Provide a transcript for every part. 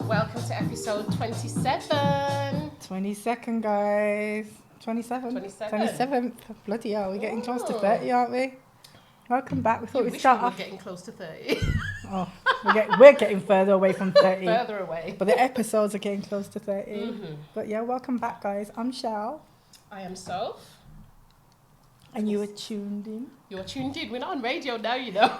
Welcome to episode 27. 22nd, guys. 27th. Bloody hell, we're getting close to 30, aren't we? Welcome back. We thought we'd start off. Getting close to 30. Oh, we're getting further away from 30. Further away. But the episodes are getting close to 30. Mm-hmm. But yeah, welcome back, guys. I'm Shell. I am Soph. And you were tuned in. You're tuned in. We're not on radio now, you know.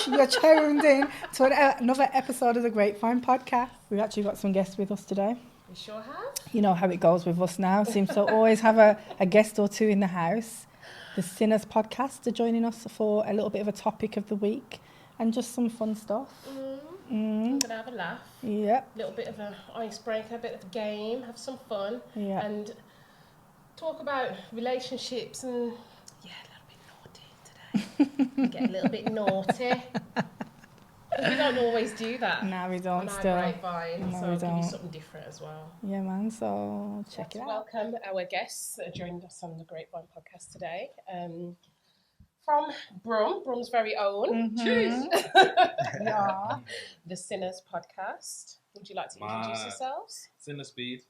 You're tuned in to another episode of the Grapevine Podcast. We've actually got some guests with us today. We sure have. You know how it goes with us now. Seems to always have a guest or two in the house. The Sinners Podcast are joining us for a little bit of a topic of the week and just some fun stuff. We're going to have a laugh. Yep. A little bit of an icebreaker, a bit of a game, have some fun. Yeah. And talk about relationships and, yeah, a little bit naughty today. Get a little bit naughty. We don't always do that. No, we don't on still. Our Grapevine, No, so we give you don't. something different as well. Yeah, man. So check it out. Welcome our guests that joined us on the Grapevine Podcast today. From Brum's very own. Mhm. Yeah. The Sinners Podcast. Would you like to introduce yourselves? Sinner Speed.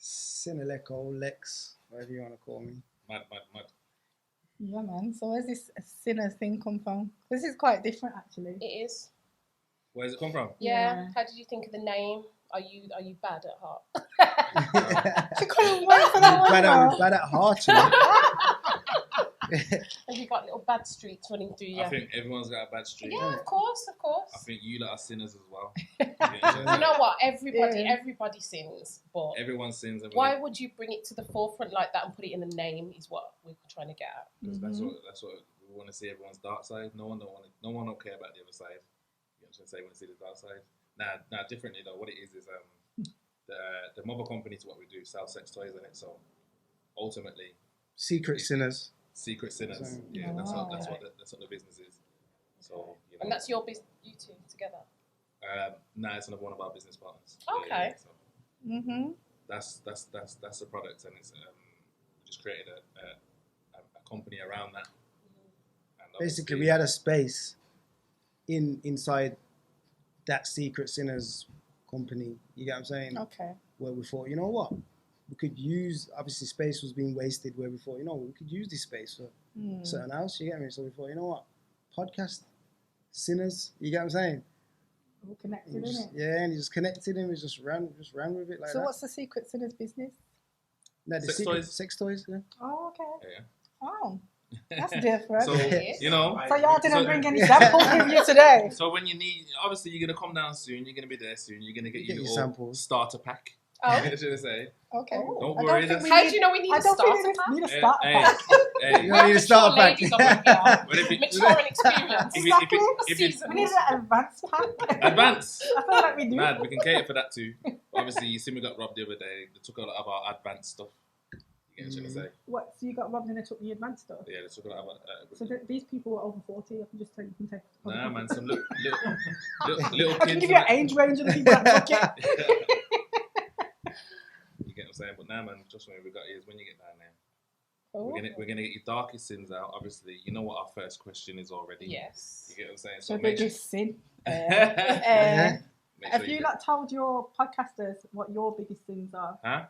Lekko, Lex, whatever you want to call me. Mad. Yeah, man. So where's this Sinners thing come from? This is quite different, actually. It is. Where does it come from? Yeah. How did you think of the name? Are you bad at heart? She couldn't wait for that one. Bad at heart, you know? Have you got little bad streaks running through you? I think everyone's got a bad streak. Yeah, of course. I think you lot are sinners as well. You know what? Everybody sins, but Everyone sins. why would you bring it to the forefront like that and put it in the name? Is what we're trying to get at. That's what we want to see. Everyone's dark side. No one don't care about the other side. You know what I'm saying? We want to see the dark side. Now differently though. What it is the mother company to what we do, sell sex toys in it. So ultimately, Secret sinners. secret sinners. Yeah, that's what the business is. So you know. And that's your business, you two together. It's another one of our business partners. Okay. So Mm-hmm. that's the product, and it's we just created a company around that. And Basically, we had a space inside that Secret Sinners company. You get what I'm saying? Okay. Where we thought, you know what? We could use, obviously space was being wasted, where we thought, you know, we could use this space for something else, you get me? So we thought, you know what? Podcast, Sinners, you get what I'm saying? All connected, And isn't it? yeah, and he just connected him, we just ran with it like So that. what's the Secret Sinners business? No, Sex secret, toys. Sex toys, yeah. Oh, okay. Yeah. Oh, that's different. So you know. So y'all didn't bring any samples with you today? So when you need, obviously you're gonna come down soon. You're gonna be there soon. You're gonna get your Get your little samples. starter pack. Oh. Should I say? Okay. Don't I worry. think we How need- do you know we need I a don't starter think pack? we need a starter Hey, pack. hey. You know, you start back. Ladies on the yard. But if it- Mature and experienced. Exactly. Seasoned. We need an advance pack. Advance. I feel like we do. Mad, we can cater for that too. Obviously, you see me got robbed the other day. They took a lot of our advanced stuff. You get what I'm trying to say? What? So you got robbed and they took the advance stuff? Yeah, they took a lot of our... So these people are over 40. I can just tell you can take. Nah, man, some little kids. I can give you an age range of the people that took it. You get what I'm saying? But nah, man, just what we got is when you get down there, Oh. we're gonna get your darkest sins out. Obviously, you know what our first question is already. Yes. You get what I'm saying? So make they sure, just sin. Yeah. make Have sure you not told your podcasters what your biggest sins are? Huh?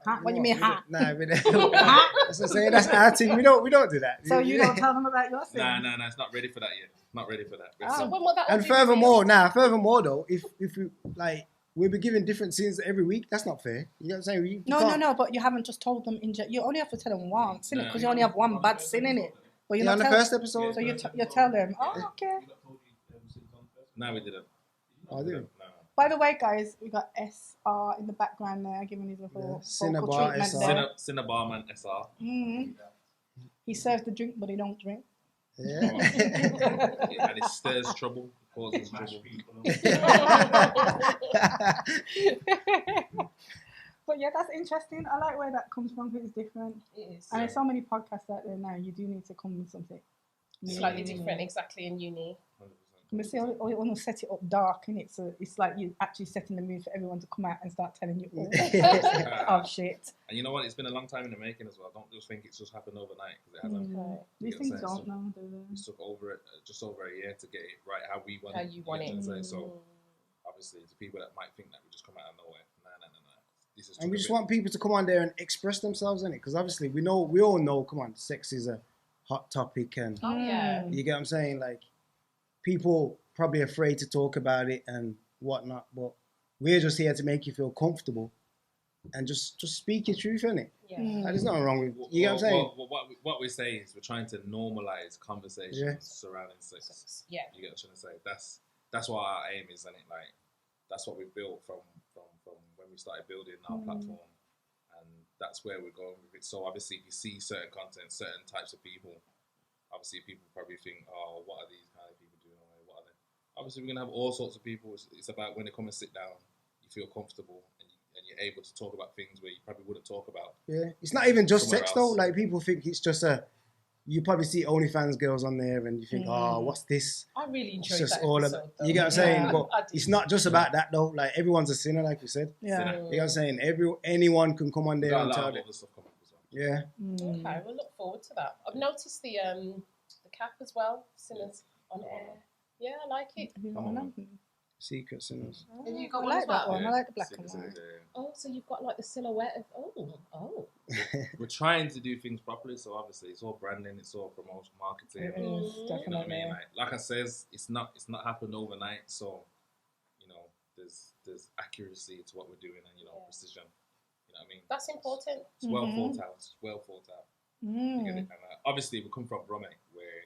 Huh? What do you mean, huh? Nah, we don't. That's what I'm saying. That's our team. We don't do that. So you don't tell them about your sins? Nah, it's not ready for that yet. Not ready for that. Oh. So when will that all And be furthermore though, if we like, we'll be giving different sins every week. That's not fair. You know what I'm saying? You can't- No. But you haven't just told them you only have to tell them once, innit? No, Because you only have one bad sin in it. But you're Yeah, not on the tell- first episode. So you tell them, oh, okay. No, we didn't. Oh, I do. No. By the way, guys, we got SR in the background there, giving his little vocal Cinnabar treatment SR. there. Cinnabarman SR. He serves the drink, but he don't drink. Yeah. And it stirs trouble, causes trouble. But yeah, that's interesting. I like where that comes from because it's different. It is. And there's so many podcasts out there now. You do need to come with something Slightly different, exactly, in uni. But see, I want to set it up dark, innit? So it's like you actually setting the mood for everyone to come out and start telling you all of shit. And you know what? It's been a long time in the making as well. Don't just think it's just happened overnight, because it hasn't. Right. These things don't know, do they? It took just over a year to get it right how we want How it. you want it. So obviously, to people that might think that we just come out of nowhere, no. This is And we just want people to come on there and express themselves, innit? Because obviously we all know, come on, sex is a hot topic, and Oh, yeah. you get what I'm saying? Like, people probably afraid to talk about it and whatnot, but we're just here to make you feel comfortable and just speak your truth, innit? Yeah. And there's nothing wrong with you get what I'm saying? What we say is we're trying to normalize conversations surrounding sex. Yeah. You get what I'm trying to say? That's what our aim is, and it like that's what we built from when we started building our platform, and that's where we're going with it. So obviously, if you see certain content, certain types of people, obviously people probably think, oh, what are these kind of people doing? Or what are they? Obviously, we're gonna have all sorts of people. It's about when they come and sit down, you feel comfortable, and you're able to talk about things where you probably wouldn't talk about. Yeah, it's not even just sex though. else. Like, people think it's just you probably see OnlyFans girls on there and you think, oh, what's this? I really It's enjoyed just that all episode, about, though. you get what I'm saying? Yeah, But I did. it's not just about that though. Like, everyone's a sinner, like you said. Yeah. Sinner. You know what I'm saying? Anyone can come on We've there got a and lot tell of it. other stuff coming up as well. Yeah. Okay, we'll look forward to that. I've noticed the cap as well, Sinners on air. Yeah, I like it. Have you got one of them? Secret sinners. Have you I got one as like that well? one. I like the black Six, and white. Oh, so you've got like the silhouette of oh. We're trying to do things properly, so obviously it's all branding, it's all promotion, marketing. It is, You know what I definitely. mean? Like I says, it's not happened overnight. So, there's accuracy to what we're doing, and precision. You know what I mean? That's important. It's well thought out. It's well thought out. You get it? And obviously, we come from Brummie, where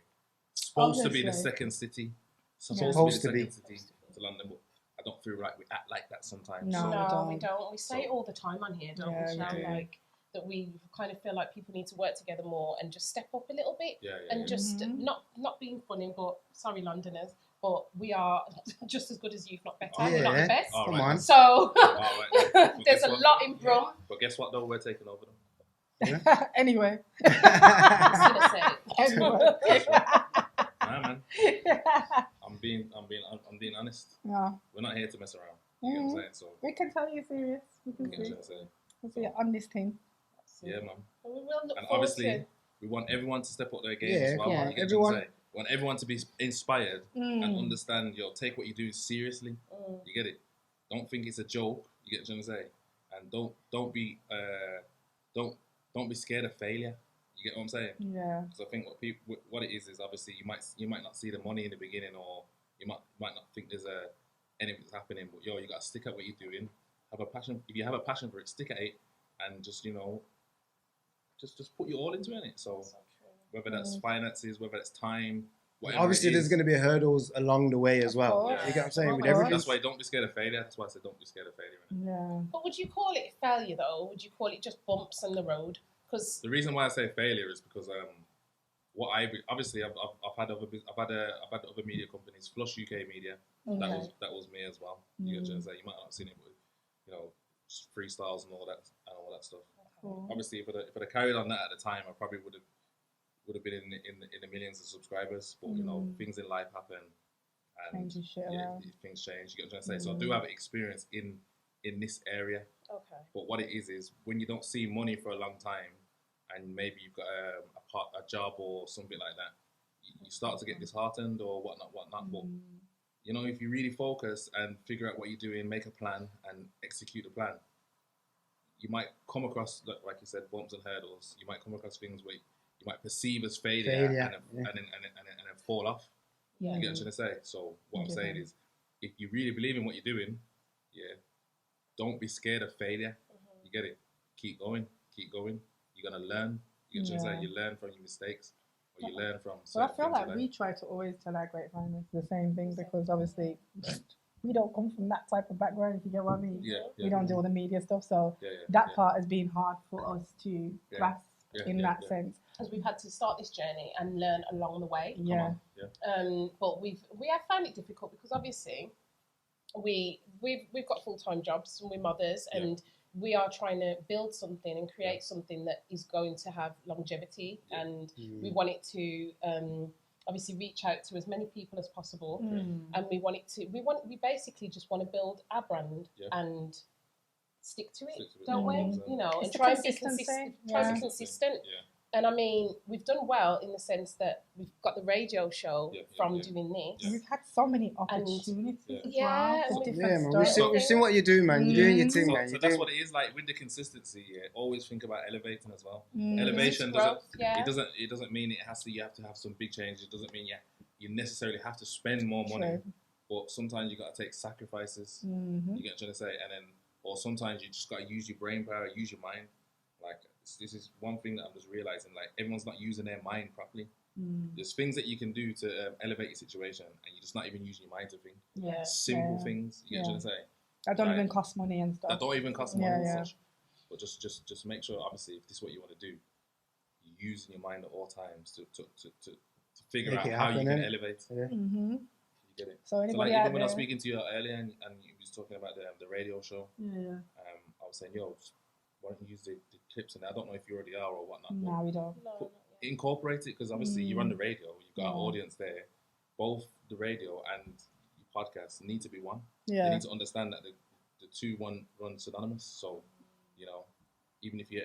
it's supposed to be the Obviously. second city. Supposed to the be. second city to London, but I don't feel like we act like that sometimes. No. No, we we don't. We say it all the time on here, don't Yeah, we? we Shall? do. Like that we kind of feel like people need to work together more and just step up a little bit and just not being funny, but sorry, Londoners, but we are just as good as you, if not better. We're not the best. All Come right. on. So All right. But there's guess a what? lot in Brum. But guess what? Though we're taking over them. Anyway. I was gonna say. Anyway. Nah, man. I'm being honest. Yeah. We're not here to mess around. You get what I'm saying? So We can tell you're serious. We can you get what see. I'm saying? We see on this thing. Yeah, man. We will look And forward obviously, to. we want everyone to step up their game Yeah, as well. yeah. You get Everyone- what I'm saying? We want everyone to be inspired and understand. Take what you do seriously. You get it? Don't think it's a joke. You get what I'm saying? And don't be scared of failure. You get what I'm saying? Yeah. Because I think what it is obviously you might not see the money in the beginning, or you might not think there's anything's happening. But you got to stick at what you're doing. Have a passion. If you have a passion for it, stick at it, and just put your all into it. So whether that's finances, whether it's time, whatever. Obviously, there's going to be hurdles along the way as well. course. You get what I'm saying? Of With course. everything. That's why don't be scared of failure. That's why I said don't be scared of failure. Innit? Yeah. But would you call it failure though, or would you call it just bumps on the road? Because The reason why I say failure is because obviously I've had other media companies, Flush UK Media. Okay. That was me as well. You get what I'm saying? You might not have seen it, but just freestyles and all that stuff. Cool. Obviously, if I'd have carried on that at the time, I probably would have been in the millions of subscribers. But things in life happen, and Changes shit around. things change. You get what I'm trying to say? So I do have experience in this area. okay, But what it is when you don't see money for a long time, and maybe you've got a job or something like that, you start to get disheartened or whatnot. But if you really focus and figure out what you're doing, make a plan and execute the plan, you might come across, like you said, bumps and hurdles. You might come across things where you might perceive as failure, and then fall off. yeah, You get what I'm trying to say? So what I'm saying is, if you really believe in what you're doing, don't be scared of failure. You get it? Keep going. You're gonna learn. You get what I'm saying? You learn from your mistakes, or you learn from. So I certain feel things like in we life. try to always tell our Grapevine it's the same thing, because obviously we don't come from that type of background, if you get what I mean. We don't do all the media stuff, so that part has been hard for us to grasp in that sense. because we've had to start this journey and learn along the way. Yeah. But we have found it difficult because obviously we've got full-time jobs and we're mothers, and we are trying to build something and create something that is going to have longevity, and we want it to obviously reach out to as many people as possible, and we basically just want to build our brand and stick to it, don't we? You know, and try and be consistent. And I mean, we've done well in the sense that we've got the radio show from doing this. We've had so many opportunities as well for different man. We've seen what you do, man. You're doing your thing, man. So that's what it is. Like with the consistency, always think about elevating as well. Elevation doesn't mean it has to. You have to have some big change. It doesn't mean you necessarily have to spend more money. But sometimes you got to take sacrifices. You get what I'm trying to say, and then or sometimes you just got to use your brain power, use your mind. Like this is one thing that I'm just realizing. Like everyone's not using their mind properly. There's things that you can do to elevate your situation, and you're just not even using your mind to think. Simple things. You get what I'm trying to say. That don't even cost money and stuff. That don't even cost money and such. But just make sure, obviously, if this is what you want to do, you're using your mind at all times to figure out how you can elevate. You get it. So like even when I was speaking to you earlier, and you was talking about the radio show. I was saying, why don't you use the clips? And I don't know if you already are or whatnot. No, we don't. Incorporate it, because obviously you're on the radio. You've got an audience there. Both the radio and your podcast need to be one. They need to understand that the two run synonymous. So, you know, even if you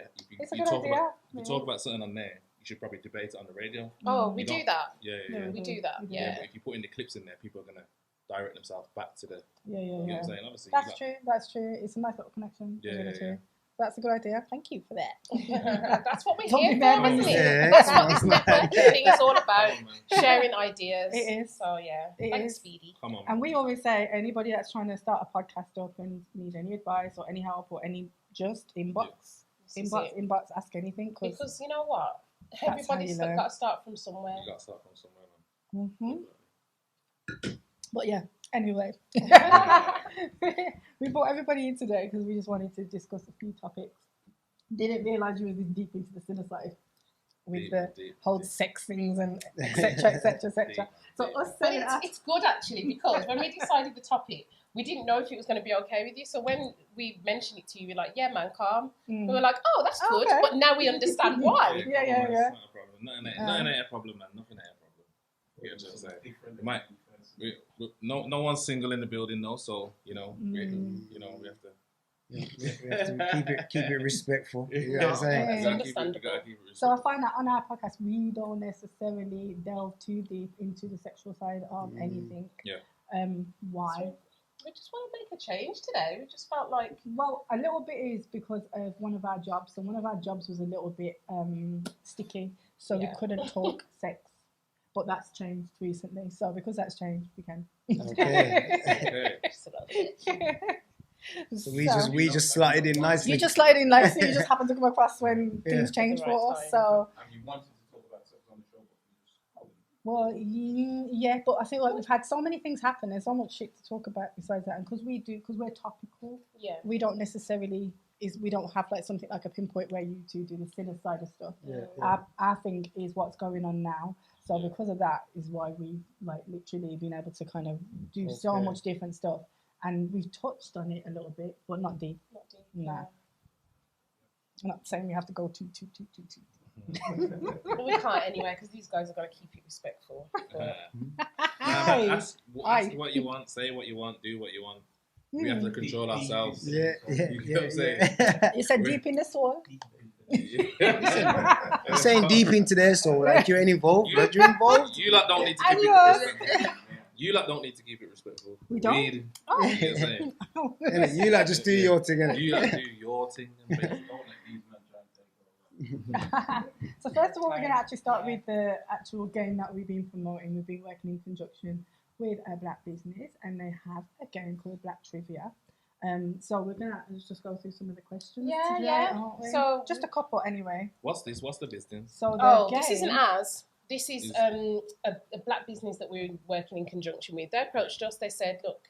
talk about something on there, you should probably debate it on the radio. Oh, we do that. We do that. But if you put in the clips in there, people are gonna direct themselves back to the. You know what I'm saying? Obviously, that's true. It's a nice little connection. That's a good idea. Thank you for that. That's what we're here for, isn't it? That's what this networking thing is all about. Sharing ideas. It is. So thanks, Speedy. Come on. And we always say, anybody that's trying to start a podcast up and needs any advice or any help or just inbox, ask anything. Because you know what? Everybody's got to start from somewhere. You got to start from somewhere, man. But yeah, anyway. We brought everybody in today because we just wanted to discuss a few topics. Didn't realise you were this deep into the sinner side with the whole sex things and etc. So it's good actually, because when we decided the topic, we didn't know if it was going to be okay with you. So when we mentioned it to you, we were like, yeah, man, calm. We were like, oh, that's good. Okay. But now we understand why. Yeah. Not a problem. Nothing ain't a problem, man. Nothing ain't a problem. You know what I'm saying? No one's single in the building, though. So we have to. We have to keep it respectful. You know what I'm saying? So I find that on our podcast, we don't necessarily delve too deep into the sexual side of anything. Why? So we just want to make a change today. We just felt like... Well, a little bit is because of one of our jobs. So one of our jobs was a little bit sticky. So we couldn't talk sex. But that's changed recently. So because that's changed, we can. Okay. So we just slotted in nicely. You just slotted in nicely. You just happened to come across when things changed for us. So. And you wanted to talk about sex on the show, but you just... Well, yeah, but I feel like we've had so many things happen. There's so much shit to talk about besides that, and because we're topical. We don't necessarily we don't have like something like a pinpoint where you two do the sinner side of stuff. Our thing is what's going on now. So because of that is why we like literally been able to kind of do so much different stuff, and we've touched on it a little bit, but not deep. Nah. I'm not saying we have to go too. But we can't anyway, because these guys are going to keep it respectful. Ask what you want, say what you want, do what you want. We have to control ourselves. You know what I'm saying? You said deep in the soul. You're saying deep into their soul, like you're involved. You're involved. You lot don't need to keep it respectful. You lot don't need to keep it respectful. We don't. You know what I'm saying? You lot just do your thing. You lot do your thing. And don't let these men try and take over. So first of all, we're going to actually start with the actual game that we've been promoting. We've been working in conjunction with a black business, and they have a game called Black Trivia. So we're gonna just go through some of the questions. So just a couple anyway. What's this? What's the business? So this isn't ours. This is a black business that we're working in conjunction with. They approached us. They said, "Look,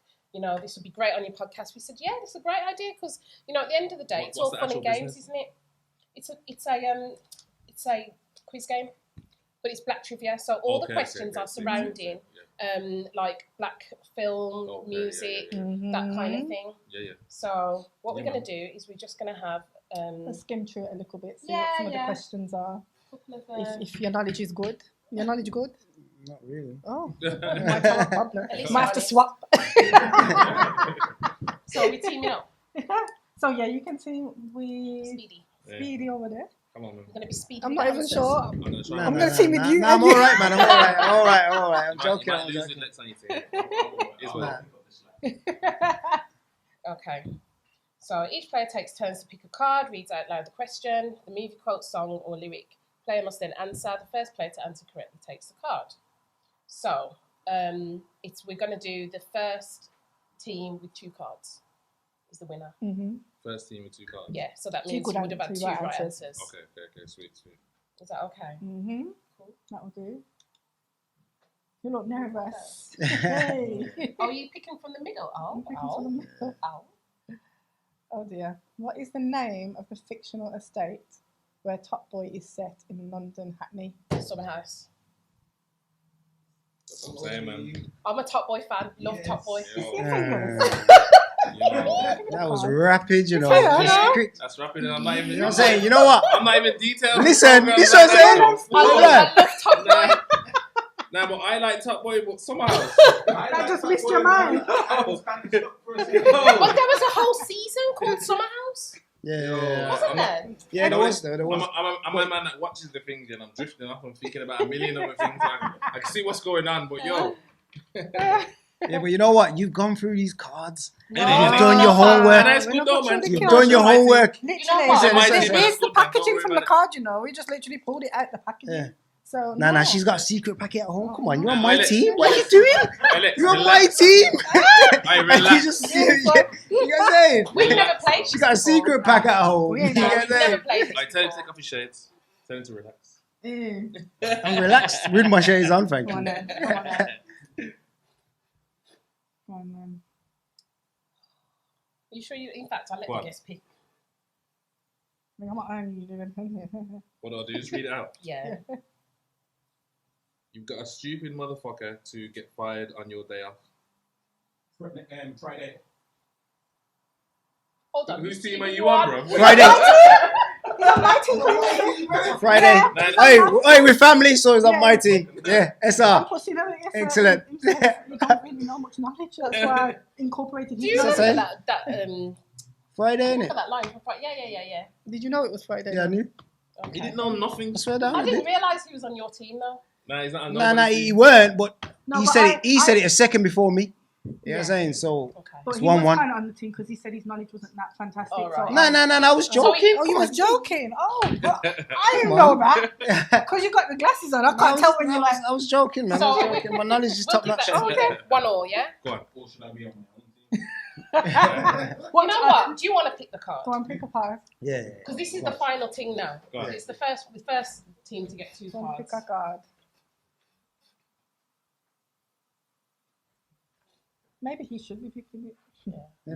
this would be great on your podcast." We said, "Yeah, this is a great idea because at the end of the day, it's all fun and games, isn't it? It's a quiz game, but it's black trivia. So all the questions are surrounding." Like black film, music, that kind of thing. So what we're going to do is we're just going to have... Let's skim through it a little bit, see what some of the questions are. If your knowledge is good. Your knowledge good? Not really. Oh, might have a problem. At least Might have to swap. So we're teaming up. So yeah, you can team with Speedy. Speedy over there. Come on, man. We're gonna be Speedy. I'm not even sure. I'm gonna try. I'm gonna team with you. I'm all right, man. I'm all right. I'm joking. I'm joking. Let's on your team. It's well. Okay. So each player takes turns to pick a card, reads out loud the question, the movie quote, song, or lyric. Player must then answer. The first player to answer correctly takes the card. So we're going to do the first team with 2 cards is the winner. Mm-hmm. First team with 2 cards. Yeah, so that means you would have had 2 right answers. Okay, sweet. Is that okay? Mm-hmm. Cool. That will do. You look nervous. Hey. Oh, you picking from the middle? I'm picking from the middle. Oh dear. What is the name of the fictional estate where Top Boy is set in London, Hackney? Summer House. That's what I'm saying, man. I'm a Top Boy fan. Love Top Boy. That was rapid, you know. That's rapid, and I'm not even. You know what I'm saying? You know what? I'm not even detailed. Listen, this what I'm saying. I love Top Boy. Nah, but I like Top Boy, but somehow. I just missed your mind. But there was a whole season called Summer House. Yeah. Wasn't there? Yeah, there was. I'm a man that watches the things and I'm drifting off. I'm thinking about a million other things. I can see what's going on, but yo. Yeah, but you know what? You've gone through these cards. No, You've done your homework. You've done your homework. Literally, here's the packaging from the card, you know. We just literally pulled it out the packaging. Yeah. So, Nah, she's got a secret packet at home. Come on, you're on my team. What are you doing? You're on my team. I relax. You guys saying? We've never played. She got a secret packet at home. You guys never played. Like, tell him to take off his shades. Tell him to relax. I'm relaxed with my shades on, thank you. Come on, then. Are you sure you? In fact, I'll let you guess pick. I'm not only doing. What do I do? Just read it out. Yeah. You've got a stupid motherfucker to get fired on your day off. Friday. Hold on. Whose team are you on, bro? Friday. Friday. Hey, we're family, so it's on my team. Yeah, SR. Excellent. You don't really know much knowledge. That's why I incorporated Do you remember that Friday, innit? that line from Friday? Yeah. Did you know it was Friday? Yeah, I knew. Okay. He didn't know nothing. I swear down. I didn't realise he was on your team though. Nah, he's not on Nah, he weren't, but No, he but said it. He said it a second before me. You know what I'm saying? So Okay. But it's he was 1-1. kind of on the team because he said his knowledge wasn't that fantastic. Oh, right. So No, I was joking. Oh, you was joking. Oh, but I didn't know that because you got the glasses on. I can't tell when you're like. I was joking, man. So, I was joking. My knowledge is top notch. Okay. 1-1, yeah? Go on. Or should I be on my own team? You know what? Do you want to pick the card? Go on, pick a card. Yeah. Because this is the final thing now. Right. It's the first team to get 2 Go on, cards. pick a card. Maybe he should be picking it. Yeah.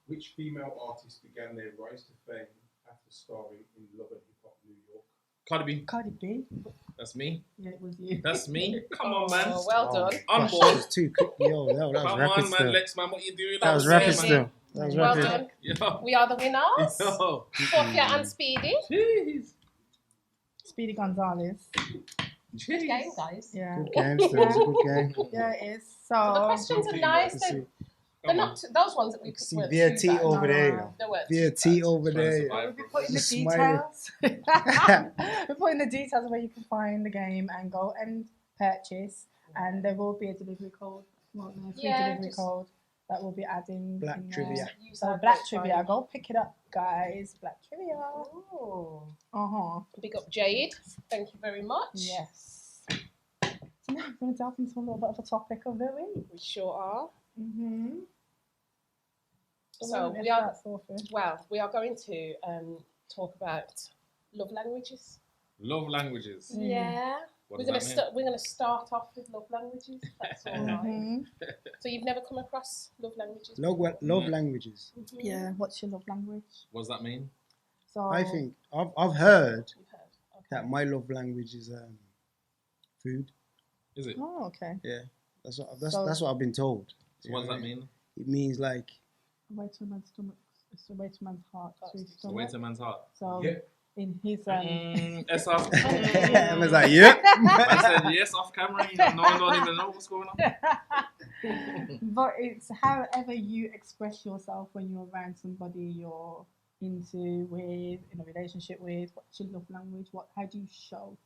Which female artist began their rise to fame after starring in Love and Hip Hop New York? Cardi B. Cardi B. That's me. Yeah, it was you. That's me. Come on, man. Oh, well done. On Gosh, board. that was too quick. Yo, that was Come rapid on, still. man. Lex, man. What you doing? That was rapid man. still. That was Well rapid. done. Yo. We are the winners. Yo. Sophia and Speedy. Jeez. Speedy Gonzalez. Good game, guys. Yeah. Good game still. It was a good game. Yeah, it is. So the So. questions are nice. They're not those ones that we See weren't VAT too bad. over there. They weren't VAT too bad. over there. We'll be putting the Just smile. details. We're putting the details where you can find the game and go and purchase. And there will be a delivery code. Won't there? Free delivery code that we'll be adding. Black in trivia. there. Use So our Black Grapevine. Trivia. Go pick it up, guys. Black Trivia. Ooh. Big up Jade. Thank you very much. Yes. So now I'm going to delve into a little bit of a topic of the week. We sure are. Mm-hmm. So we are going to talk about love languages. Love languages. Yeah. What We're does that mean? gonna start off with love languages. That's all right. Mm-hmm. So you've never come across love languages? Love languages. Mhm. Yeah. What's your love language? What does that mean? So I think I've heard You've heard. Okay. that my love language is food. Is it? Oh, okay. Yeah, that's what I've been told. So what does that mean? It means like A way to a man's stomach. It's a way to a man's heart. To his The way stomach. to a man's heart. So Yeah. in his It's off. I was like, yeah. I said yes off camera. You know, no one don't even know what's going on. But it's however you express yourself when you're around somebody you're into, with, in a relationship with. What's your love language? How do you show?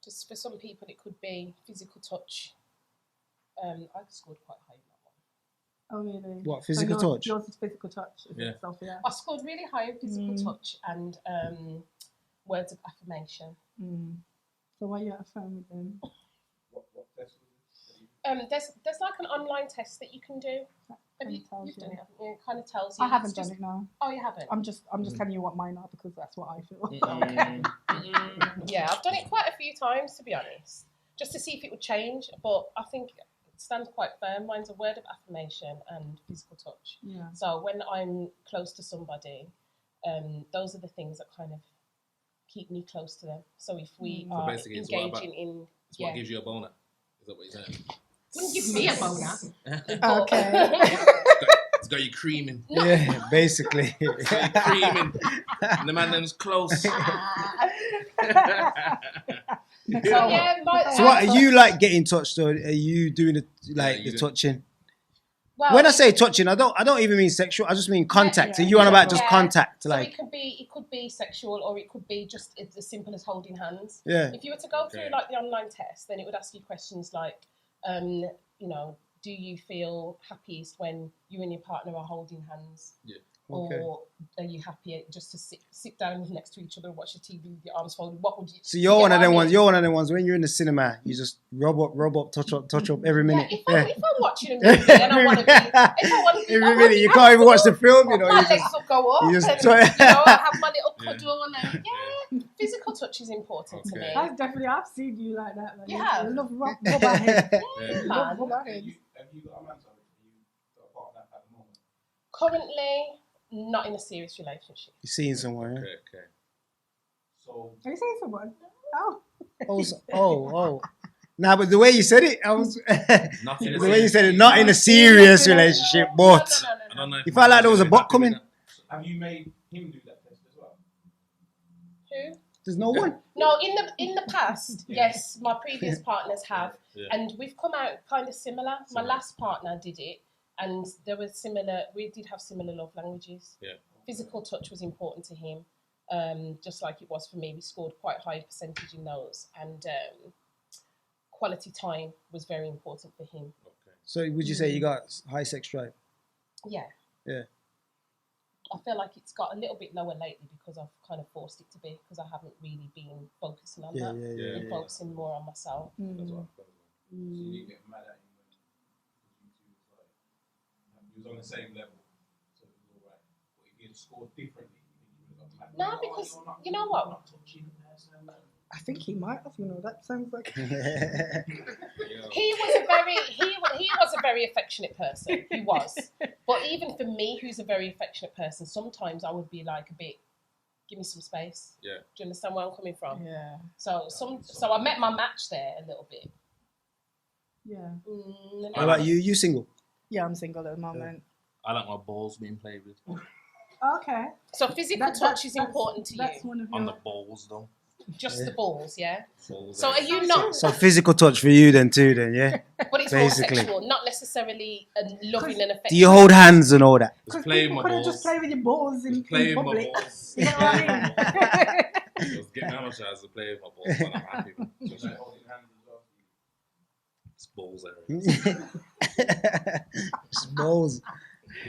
Just for some people, it could be physical touch. I scored quite high in that one. Oh, really? What, physical touch? Yours is physical touch, is it, Sophia? I scored really high in physical touch and words of affirmation. So why are you at a phone with them? What test was it? There's like an online test that you can do. You've done it, haven't you? It kind of tells you. I haven't done it now. Oh, you haven't? I'm just telling you what mine are because that's what I feel. Yeah, I've done it quite a few times, to be honest, just to see if it would change. But I think it stands quite firm. Mine's a word of affirmation and physical touch. Yeah. So when I'm close to somebody, those are the things that kind of keep me close to them. So if we are engaging in... It's what gives you a boner. Is that what you're saying? Wouldn't give me a boner. Okay. It's got you creaming. Yeah, basically. It's got you creaming. And the man them's close. So yeah, So what, are you like getting touched, or are you doing the touching? Well, when I say touching, I don't even mean sexual. I just mean contact. Are you on about just contact? So like it could be sexual, or it could be just as simple as holding hands. Yeah. If you were to go through like the online test, then it would ask you questions like, you know, do you feel happiest when you and your partner are holding hands? Yeah. Okay. Or are you happy just to sit down next to each other and watch the TV with your arms folded? What would you? So you're one of them ones. You're one of them ones. When you're in the cinema, you just rub up, touch up every minute. If I'm watching a movie and I want to be, every minute, you can't even watch the film. You know, my legs will go up. You just and, I have my little cuddle and physical touch is important to me. That's definitely. I've seen you like that. Like, Yeah. I love rub our head. Man. Rub our head. Have you got a man, sorry? Have you got a partner at the moment? Currently, not in a serious relationship. You're seeing someone, yeah? Okay. So, Are you saying someone? Oh. Oh. Nah, but the way you said it, I was. Nothing. The way you said it, not in a serious relationship, but I don't know you felt like there was a bot coming. have you made him do that test as well? Who? There's no one. No, in the past, yes, my previous partners have, and we've come out kind of similar. My last partner did it, and there was similar. We did have similar love languages. Yeah. Physical touch was important to him, just like it was for me. We scored quite high percentage in those, and quality time was very important for him. Okay. So would you say you got high sex drive? Yeah. Yeah. I feel like it's got a little bit lower lately because I've kind of forced it to be, because I haven't really been focusing on that. And focusing more on myself. That's what So you get mad at him when you was on the same level, so it was all right. But if you had scored differently, you would have got mad. No, because you know what? I'm not touching the person. I think he might have. You know, that sounds like. He was a very affectionate person. He was. But even for me, who's a very affectionate person, sometimes I would be like a bit, give me some space. Yeah. Do you understand where I'm coming from? Yeah. So I met my match there a little bit. Yeah. How about you? You single? Yeah, I'm single at the moment. I like my balls being played with. Okay. So physical touch is important to that's you. one of On your... the balls, though. Just the balls, yeah? Balls, So are you not... So physical touch for you then too, yeah? But it's basically more sexual, not necessarily loving and affection. Do you hold hands and all that? Just play with my balls. Just play with your balls in Play with public. my balls. You know what I mean? Just get me on a chance to play with my balls and I'm happy. Just like holding hands as well. It's balls area. Just balls.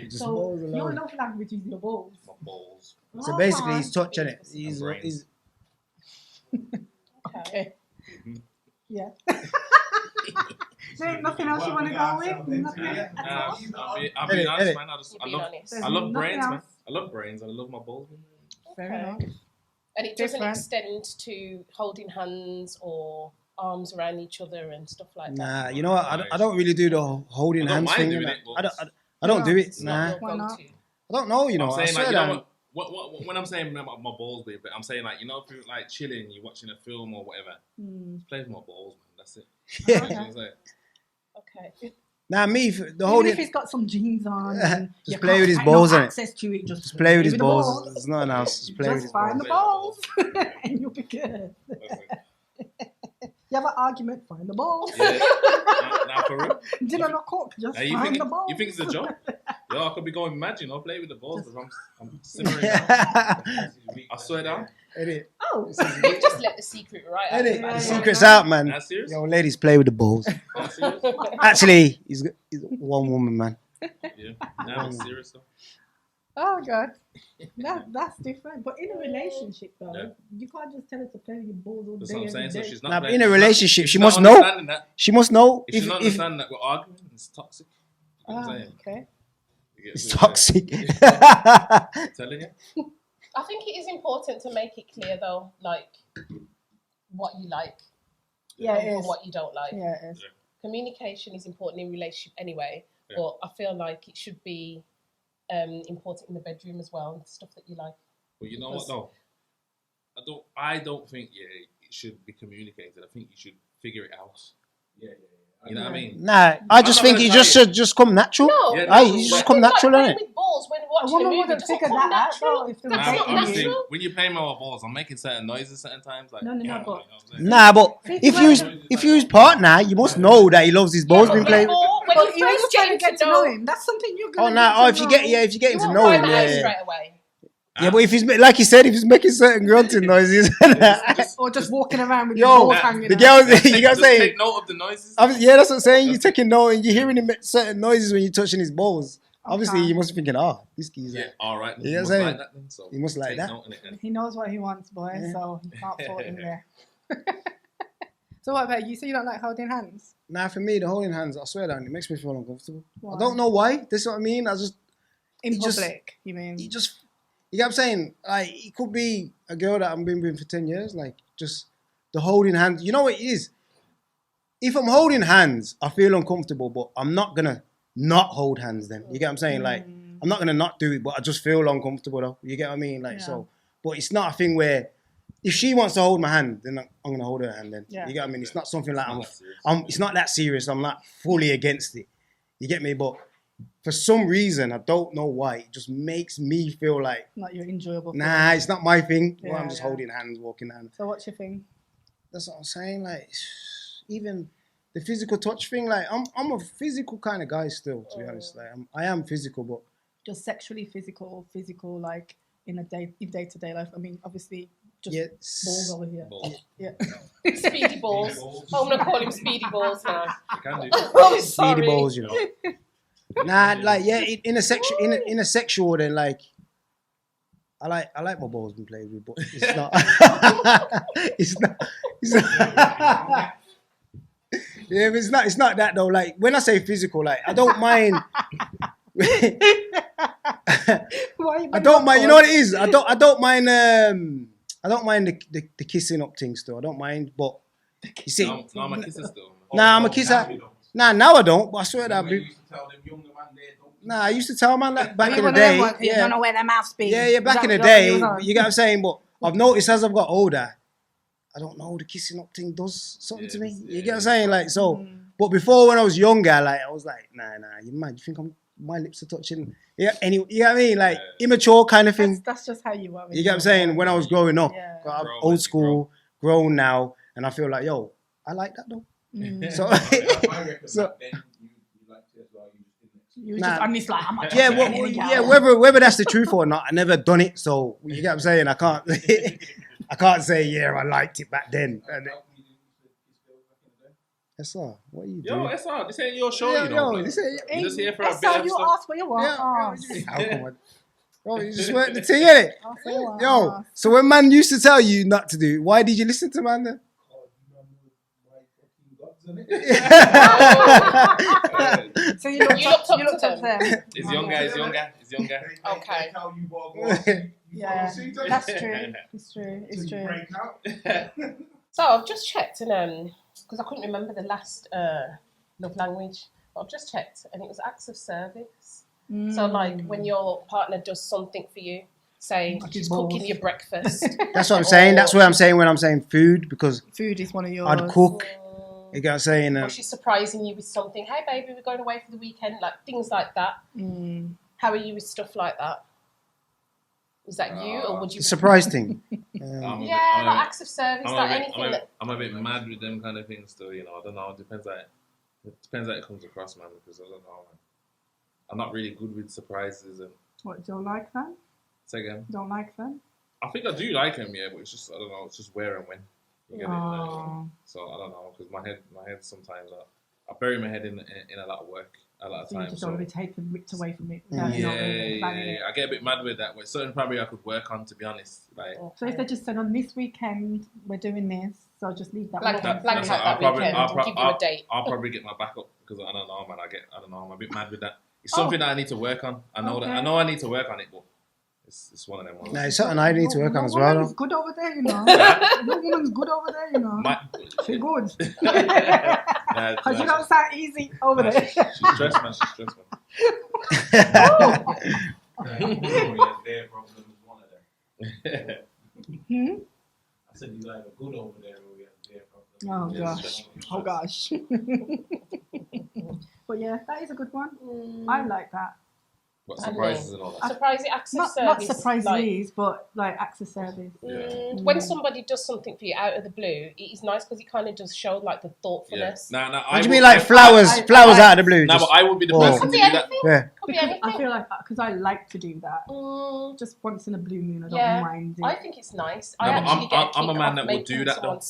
Just So balls your alone. love language is your balls. My balls. So basically he's touching it. He's Okay. Mhm. Yeah. There ain't nothing else you want to go with? Nothing? I'll be honest, man. Honest. I love Nothing brains, man. else? I love brains. I love my balls. Fair enough. And it doesn't Different. extend to holding hands or arms around each other and stuff like that. Nah, you know what? I don't really do the holding I don't hands mind thing. doing innit? it, but- I don't do it. It's Nah, not Why your not? go-to. I don't know. You know, I'm I saying swear like, you know that. what, when I'm saying my balls big, but I'm saying like, you know, if you're like chilling, you're watching a film or whatever, just play with my balls, man. That's it. Okay. You know what I'm saying? Okay. Nah, me, the Even whole if he's got some jeans on, and just play with his balls, innit? access to it, just play with his balls. balls. There's nothing else. Just play with his find balls. the balls, and you'll be good. You have an argument, find the balls. Yeah. Nah, for real. Dinner not cook, just Hey, find the balls. You think it's a joke? Yo, I could be going mad, you know, play with the balls because I'm simmering down. I swear down. Oh, You've just let the secret right out. The secret's out, man. That's serious? Yo, ladies, play with the balls. I'm serious? Actually, he's one woman, man. Yeah. Now I'm serious though. oh God, that's different. But in a relationship, though, you can't just tell her to play with your balls all That's day. what I'm saying. every So day. she's not. Nah, but playing- in a relationship, she she's must not know. understanding that. She must know If she's not understanding that we're arguing, it's toxic. You know what I'm saying? Okay. You get It's what I'm toxic. saying? Telling you. I think it is important to make it clear, though, like what you like Yeah, it and is. what you don't like. Yeah, it is. Communication is important in relationship anyway, Yeah. but I feel like it should be important in the bedroom as well, and stuff that you like. But you know what though? I don't think it should be communicated. I think you should figure it out. Yeah. You know what I mean? Nah, I just think it just should just come natural. No, Yeah, Aye, no, it but- just come natural, like innit? with balls when A watching a woman movie, wouldn't doesn't figure come that out, natural. though, if they were That's not dating you. natural. When you play my balls, I'm making certain noises certain times. Like, No, but- you know what I'm saying? Nah, but if you his partner, you must know that he loves his balls being played. When But you you're first just trying to get get to know him. That's something you're Oh, gonna. nah. Oh, if you get you to won't know find him, that out yeah. straight away. Yeah, but if he's like you said, if he's making certain grunting noises, or just walking around with Yo, your balls hanging the out. girls, you gotta Just say, take note of the noises. yeah, that's what I'm saying. You're taking note and you're hearing him make certain noises when you're touching his balls. Obviously, Okay. you must be thinking, oh, this geezer. Yeah, all right. You know what I'm must saying? like that then, so He must like take that. note of it then. He knows what he wants, boy, Yeah. so he can't fall in there. So what about you? So you don't like holding hands? Nah, for me, the holding hands, I swear down, it makes me feel uncomfortable. Why? I don't know why. This is what I mean. In It just- public, you mean? You know what I'm saying? Like, it could be a girl that I've been with for 10 years. Like, just the holding hands. You know what it is? If I'm holding hands, I feel uncomfortable, but I'm not going to not hold hands then. You get what I'm saying? Like, I'm not going to not do it, but I just feel uncomfortable though. You get what I mean? Like, so, but it's not a thing where if she wants to hold my hand, then I'm going to hold her hand then. Yeah. You get what I mean? It's not something like It's it's not that serious. I'm not fully against it. You get me? But for some reason, I don't know why, it just makes me feel like, Not your enjoyable thing. nah, it's not my thing. Well, Yeah, I'm just yeah. holding hands, walking hands. So what's your thing? That's what I'm saying. Like, even the physical touch thing. Like, I'm a physical kind of guy still. To be honest, like, I am physical, but Just sexually physical, like in day-to-day life. I mean, obviously, just yeah, balls over here. Balls. Yeah. Speedy balls. I'm gonna call him Speedy Balls now. You can do. Oh, sorry. speedy balls, you know. Nah, like in a sexual then like. I like my balls being played with, but it's not. it's not. Yeah, but it's not that though. Like when I say physical, like I don't mind. Why are you I don't mind. You know what it is. I don't mind. I don't mind the kissing up thing still. I don't mind, but you see, No, I'm a kisser still. nah, I'm a kisser. Nah, now I don't. But I swear that. I used to tell them younger man there, don't Nah, I used to tell man like back in the One of them day. ones, you don't know where their mouth's been. Yeah, back in the day. You get what I'm saying? But I've noticed as I've got older, I don't know, the kissing up thing does something to me. You get what I'm saying? Like, so, but before when I was younger, like, I was like, nah, you mad? You think my lips are touching? Yeah, you know what I mean? Like, immature kind of thing. That's just how you are. You get what I'm saying? When I was growing up, Yeah. I'm Grown, old school, grown now, and I feel like, yo, I like that though. So, I reckon So- back then you liked it as well. You just didn't. You were Nah. just on this like, I'm not yeah, touching anything else. whether that's the truth or not, I never done it. So you get what I'm saying? I can't, I can't say yeah, I liked it back then. And SR, what are you doing? Yo, SR, this ain't your show, Yo, you know. yo, this ain't- You're just here for a That's bit how of you stuff. ask what you want. Yeah, Ask. how come on? Yo, you just work the thing, innit? Ask what you want. Yo, so when man used to tell you not to do it, why did you listen to man then? So you You looked up to to them. He's younger, he's younger, he's younger. Okay. Yeah, that's true. It's true. It's true. So I've just checked, and because I couldn't remember the last love language, but I've just checked, and it was acts of service. So like when your partner does something for you, say Like she's his balls. cooking your breakfast. That's what I'm saying. That's what I'm saying when I'm saying food, because Food is one of yours. I'd cook. You get what I'm saying? Or she's surprising you with something. Hey, baby, we're going away for the weekend. Like things like that. How are you with stuff like that? Is that you, or would you? Surprise thing. Like acts of service, anything. I'm a bit mad with them kind of things still. You know, I don't know. It depends how it comes across, man. Because I don't know, man. I'm not really good with surprises and. What, don't like them? Say again. Don't like them? I think I do like them, yeah, but it's just, I don't know, it's just where and when you get it. So I don't know, because my head sometimes, I bury my head in a lot of work a lot of times. You just don't want to be ripped away from it. Yeah. I get a bit mad with that. But certain probably I could work on, to be honest. Like, so if they just said on this weekend we're doing this, so just leave that. Blank out that weekend and give you a date. I'll probably get my back up because I don't know, man. I'm a bit mad with that. It's something that I need to work on. I know I need to work on it, but it's one of them ones. No, it's something I need to work on as well. Your woman's good over there, you know. Your woman's good over there, you know. She's good. Because you don't sound easy over there. She's stressed, man. Their problem is one of them. I said you either good over there or we have their problem. Oh gosh. But yeah, that is a good one. I like that. What, surprises and all that? Surprising acts of service. Not surprises, but like acts of service. When somebody does something for you out of the blue, it is nice because it kind of does show like the thoughtfulness. Yeah. What do you mean like flowers out of the blue? No, but I would be the person to do that. Yeah. Could be anything. I feel like, because I like to do that. Just once in a blue moon, I don't mind it. I think it's nice. I'm a man that would do that though.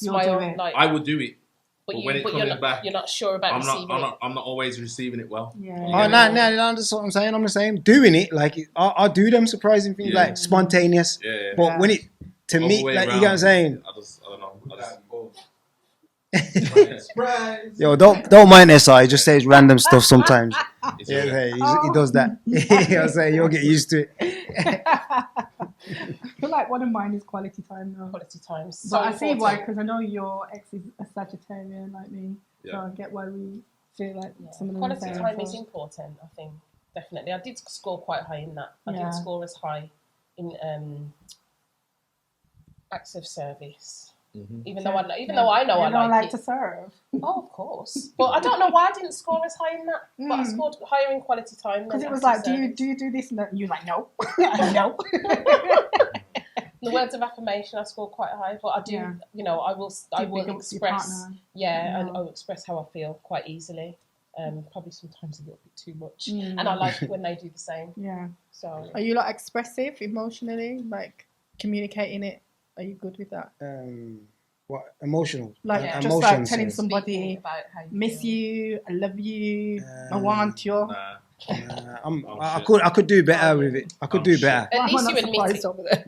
I would do it. But when it comes back, you're not sure about receiving it. I'm not always receiving it well. Yeah. That's what I'm saying. I'm the same. Doing it, like, I do them surprising things, like spontaneous. Yeah. But when it, to me, like, you get what I'm saying? I don't know. Surprise! Yo, don't mind SI. He just says random stuff sometimes. He does that. You know what I'm saying? You'll get used to it. I feel like one of mine is quality time though. Quality time. So I see why, because I know your ex is a Sagittarian like me. So I get why we feel like some of them. Quality time is important, I think. Definitely. I did score quite high in that. I didn't score as high in acts of service. Even though I know I like to serve. Oh, of course. But I don't know why I didn't score as high in that. But I scored higher in quality time. Because it was like, do you do this? And that? You're like, no. No. The words of affirmation I scored quite high, but I do, I will express, and I'll express how I feel quite easily. Probably sometimes a little bit too much, and I like it when they do the same. Yeah. So, are you like expressive emotionally, like communicating it? Are you good with that? What emotional? Like just like telling somebody, miss you, I love you, I want you. I could do better with it. I could do better. At least you admit it over there.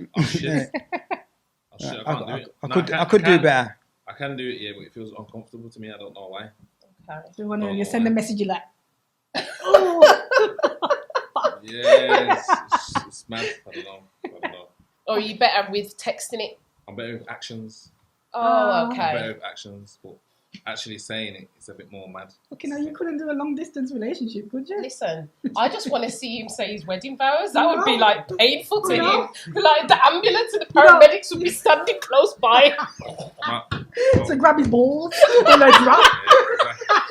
I could do better. I can do it, but it feels uncomfortable to me. I don't know why. Okay. So when you send a message, you're like, it's mad. I don't know. Or are you better with texting it? I'm better with actions. Oh, okay. I'm better with actions, but actually saying it's a bit more mad. Okay, now you couldn't do a long distance relationship, could you? Listen, I just want to see him say his wedding vows. That would be like painful to him. Like the ambulance and the paramedics would be standing close by. So grab his balls and let drop.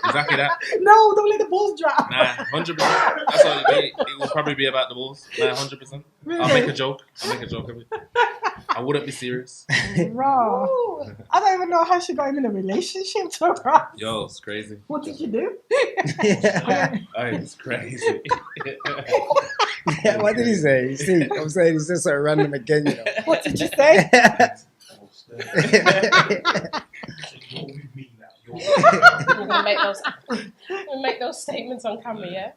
Exactly that. No, don't let the balls drop. Nah, 100%. That's what it will probably be about the balls. Nah, 100%. Really? I'll make a joke of it. I wouldn't be serious. Bro, I don't even know how she got him in a relationship to her. Yo, it's crazy. What did you do? It's crazy. What did he say? You see, I'm saying he's just so random again, you know. What did you say? We're gonna make those statements on camera, yeah?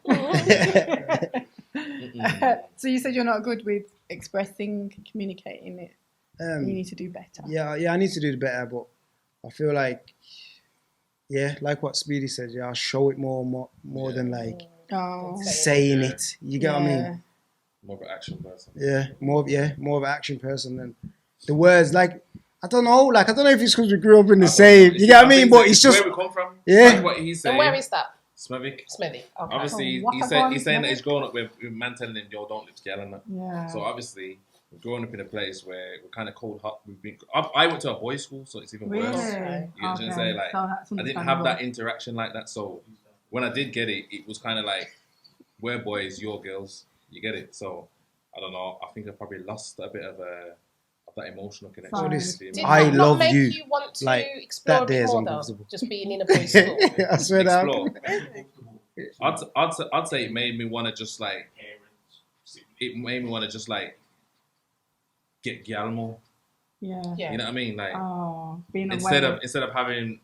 So you said you're not good with expressing, communicating it. You need to do better. Yeah, I need to do better, but I feel like, like what Speedy said, I'll show it more than like saying it. You get what I mean? More of an action person. Yeah, more of an action person than the words. Like, I don't know if it's because we grew up in the same. You get what I mean? But it's just where we come from. Yeah. Like what he's saying. And where is that? Smethwick. Okay. Obviously, he's saying that he's growing up with man telling him, yo, don't live together and that. Yeah. So obviously, we're growing up in a place where we're kind of cold hot. I went to a boys' school, so it's even worse. Really? You know what I'm saying? Like, I didn't have that interaction like that. So when I did get it, it was kind of like, we're boys, you're girls. You get it? So I don't know. I think I probably lost a bit of that emotional connection. Did I that love not make you. you want to Like, explore that a day bit is more though? uncomfortable. Just being in a boys' school. I swear that. I'd say it made me want to just like. It made me want to just like get gal more. Yeah. Yeah. You know what I mean? Like being instead of having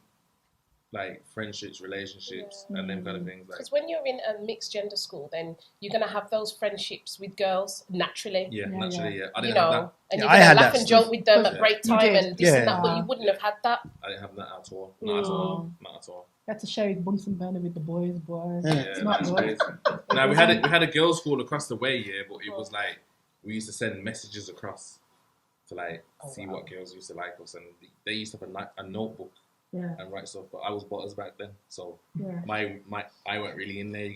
like friendships, relationships, and them kind of things. Like, because when you're in a mixed gender school, then you're gonna have those friendships with girls naturally. Yeah, naturally. Yeah, I You didn't have know, that. and you're I gonna had laugh that and stuff. joke with them at break time and this and that, but Yeah. you wouldn't have had that. I didn't have that at all. Not at all. Not at all. You had to share his Bunsen burner with the boys. Yeah. It's not good. Now we had a girls' school across the way, yeah, but it was like we used to send messages across to like see what girls used to like us, and they used to have a notebook and write stuff. But I was butters back then, so I weren't really in there.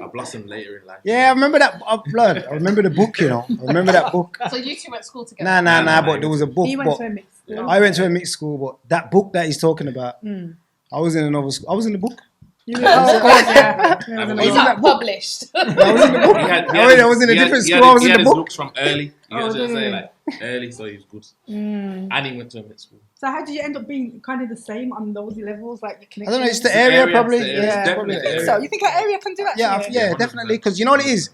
I blossomed later in life. Yeah, I remember that. Blood. I remember the book. You know, I remember that book. So you two went to school together? Nah. But there was a book. He went to a mixed school. I went to a mixed school, but that book that he's talking about, I was in another school. I was in the book. Of course, yeah. Was that published? I was in the book. I was in a different school. I was in the book. Looks from early. You know what I'm saying? Like early, so he was good. And he went to a mixed school. So how did you end up being kind of the same on those levels? Like you I don't know. It's the area, probably. Definitely the area. So you think our area can do that? Yeah, definitely. Because you know what it is.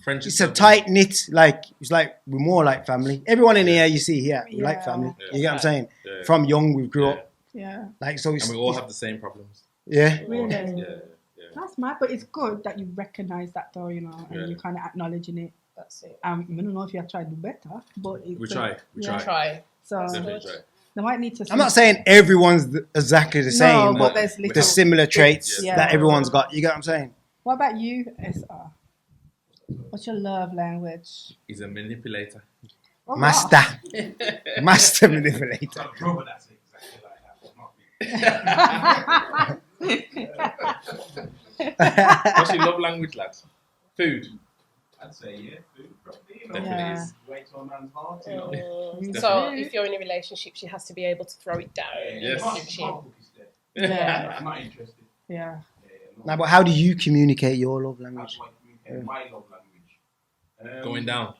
Friendship. It's a tight knit. Like it's like we're more like family. Everyone in here you see here, we like family. You get what I'm saying? Yeah. From young, we grew up. Yeah. Like so. And we all have the same problems. Yeah. Really? Yeah. That's mad, but it's good that you recognise that though, you know, and you're kind of acknowledging it. That's it. I don't know if you have tried to do better, but it's, We try. So Definitely try. they might need to. I'm not saying everyone's exactly the same, but but there's there's similar traits Yeah. that everyone's got. You get what I'm saying? What about you, SR? What's your love language? He's a manipulator. Oh, Master. Master manipulator. Brother, that's exactly like that, but not me. What's your love language, lads? Food. I'd say, food, probably. Definitely is. Way to a man's heart, you know. So if you're in a relationship, she has to be able to throw it down. Yes. I'm not interested. Yeah. Now, but how do you communicate your love language? That's what communicate my love language. Going down.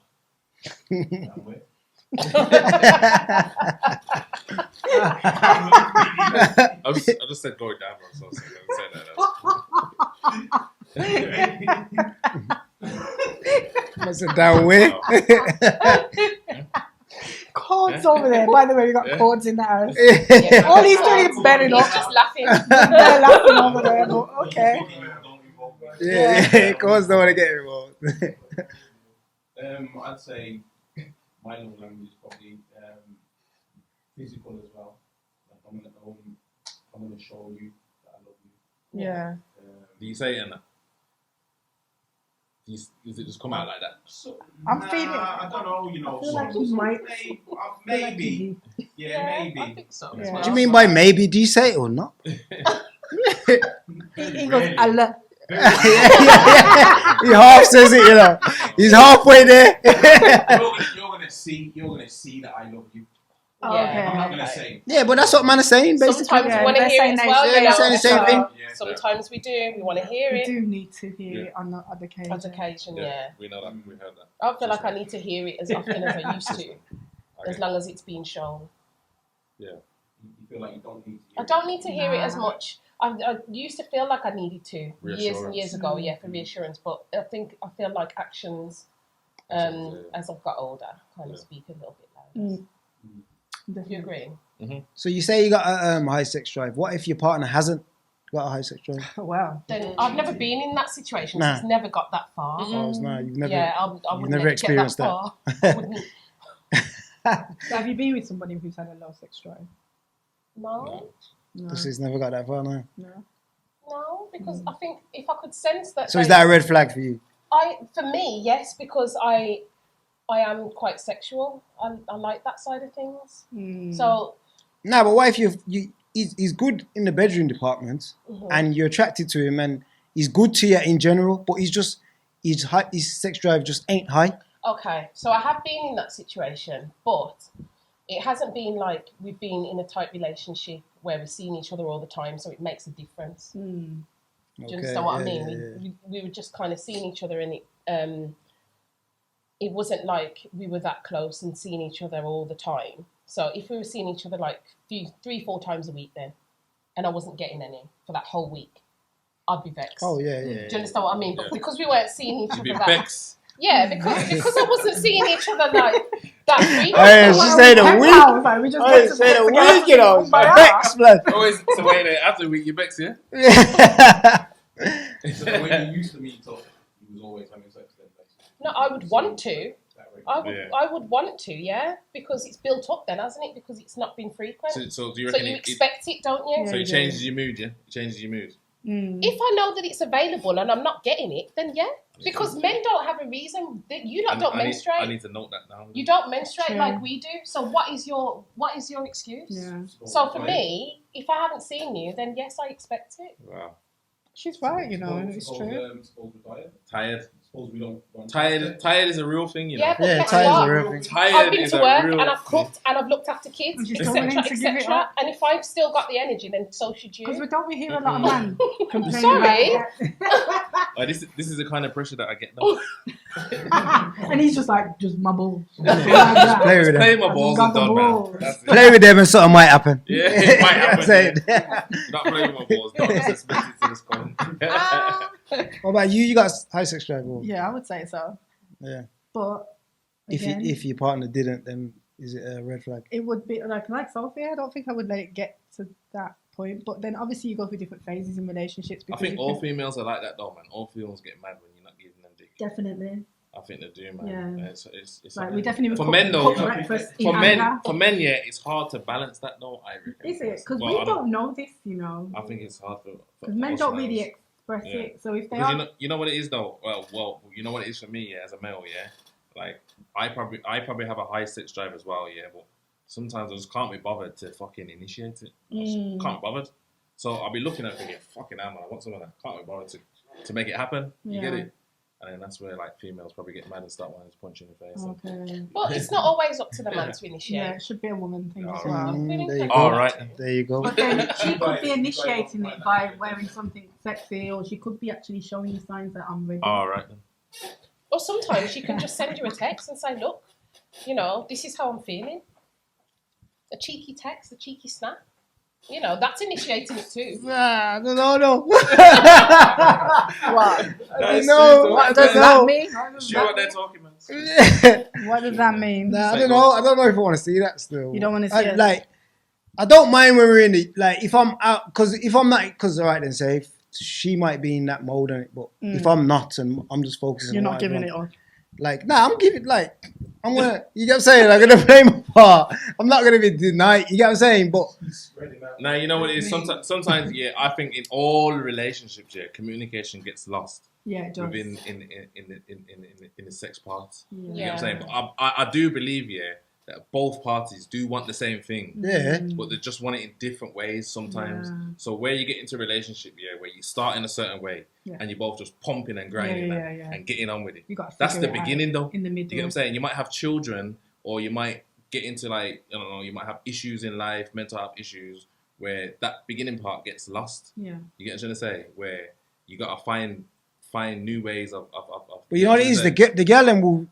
I just said going down, so I was saying that. That's a down way. Chords over there. By the way, we got chords in the house. Yeah. All he's doing is better He's enough. just laughing. They're laughing over there. But okay. Yeah, of course, don't want to get involved. I'd say my love language is probably physical as well. Like I'm gonna show you that I love you. Yeah. Do you say it in that? Does it just come out like that? So, I'm feeling. I don't know. You know, I feel like he might. maybe. Yeah, maybe. I think so. Yeah. What do you mean by maybe? Do you say it or not? He goes, I love. He half says it, you know. He's halfway there. You're gonna see that I love you. Oh, Yeah. okay. I'm not gonna say. Yeah, but that's what man is saying, basically. Sometimes we want to they're hear saying it as they- well. yeah, you they're know, saying the same so thing. Sometimes we do. We want to hear We it. do need to hear it on the other occasion. On occasion, yeah. We know that. We heard that. I feel like I need to hear it as often as I used to, Okay. as long as it's being shown. You feel like you don't need to. I don't need to hear it as much. I used to feel like I needed to years and Reassurance. years ago, for reassurance. But I feel like actions, as I've got older, kind of speak a little bit louder. Do you agree? So you say you got a high sex drive. What if your partner hasn't got a high sex drive? Wow. Then I've never been in that situation. Nah. So it's never got that far. Oh, it's not. You've never. Yeah, I wouldn't never let it experienced get that. that far. I wouldn't. So have you been with somebody who's had a low sex drive? No, No. This has never got that far now. no, because I think if I could sense that. So is that a red flag for you? For me, yes, because I am quite sexual. I like that side of things. So No, but what if he's good in the bedroom department and you're attracted to him and he's good to you in general, but his sex drive just ain't high? Okay, so I have been in that situation, but it hasn't been like we've been in a tight relationship where we're seeing each other all the time, so it makes a difference. Do you understand what I mean? We were just kind of seeing each other, and it wasn't like we were that close and seeing each other all the time. So if we were seeing each other like 3-4 times a week then, and I wasn't getting any for that whole week, I'd be vexed. Oh, yeah. Do you understand what I mean? But because we weren't seeing each other vexed. Yeah, because I wasn't seeing each other like that frequently. Hey, she said a week. Like, we just I said a week, you know. Vex, blood. Always, so wait, after a week, you vex, yeah? So when you used to meet up, you was always having sex then, basically. No, I would want to. I would want to, yeah, because it's built up then, hasn't it? Because it's not been frequent. So do you reckon you expect it, don't you? So it changes your mood, yeah? It changes your mood. If I know that it's available and I'm not getting it, then yeah. Because men don't have a reason. You don't menstruate. I need to note that down. You don't menstruate like we do. So what is your excuse? Yeah. So for me, if I haven't seen you, then yes, I expect it. Wow. She's right, you know, it's true. Suppose we're Tired. Suppose we don't want Tired is a real thing, you know. Yeah, but guess tired is what? a real thing. I've been to work and I've cooked and I've looked after kids, etc., etc. And if I've still got the energy, then so should you. Because we don't hear a lot of men complaining. Sorry. This is the kind of pressure that I get now. And he's just like, just my balls. Play with them. Play my balls and done, man. That's it. Play with them and something might happen. Yeah, it might happen. Yeah. Not playing with my balls. Don't disrespect it to this point. What about you? You got high sex drive? Or? Yeah, I would say so. Yeah. But again, if your partner didn't, then is it a red flag? It would be like Sophie. I don't think I would let it get to that point. But then obviously you go through different phases in relationships. I think all females are like that though, man. All females get mad when you're not giving them dick. Definitely. I think they do, man. Yeah. It's like we definitely for men though. For men, yeah, it's hard to balance that though. I reckon. Is it? Because we don't know this, you know. I think it's hard for because men don't really express it. So if they are, you know what it is though. Well, you know what it is for me, yeah, as a male, yeah. Like I probably have a high sex drive as well, yeah. But sometimes I just can't be bothered to fucking initiate it. I just can't be bothered. So I'll be looking at it thinking, fucking hell, man, I want something that can't be bothered to make it happen. You get it? And then that's where like females probably get mad and start wanting to punch you in the face. Okay. Well, it's not always up to the man to initiate. Yeah, it should be a woman thing as well. There you go. All right. There you go. But then she could be initiating it by wearing something sexy, or she could be actually showing you signs that I'm ready. All right then. Or sometimes she can just send you a text and say, look, you know, this is how I'm feeling. A cheeky text, a cheeky snap. You know, that's initiating it too. Nah, no. What? What does that mean? Sure what they're talking about. What does that mean? Nah, I don't know. I don't know if I want to see that still. You don't want to see it? Like, I don't mind when we're in the, like, if I'm out, because if I'm not, because, all right, then say, she might be in that mode, but if I'm not and I'm just focusing you're on not giving it on. Like, nah, I'm giving, like, I'm gonna, you get what I'm saying? I'm gonna play my part. I'm not gonna be denied, you get what I'm saying? But now, you know what it is? Sometimes, yeah, I think in all relationships, yeah, communication gets lost. Yeah, it does. Within in the sex part. Yeah. You know what I'm saying? But I do believe, yeah, that both parties do want the same thing. Yeah. But they just want it in different ways sometimes. Yeah. So where you get into a relationship, yeah, where you start in a certain way and you're both just pumping and grinding and getting on with it. That's the beginning though. In the middle. You get what I'm saying? You might have children, or you might get into like, I don't know, you might have issues in life, mental health issues, where that beginning part gets lost. Yeah. You get what I'm trying to say? Where you gotta find new ways of but you know what it is? The girl then will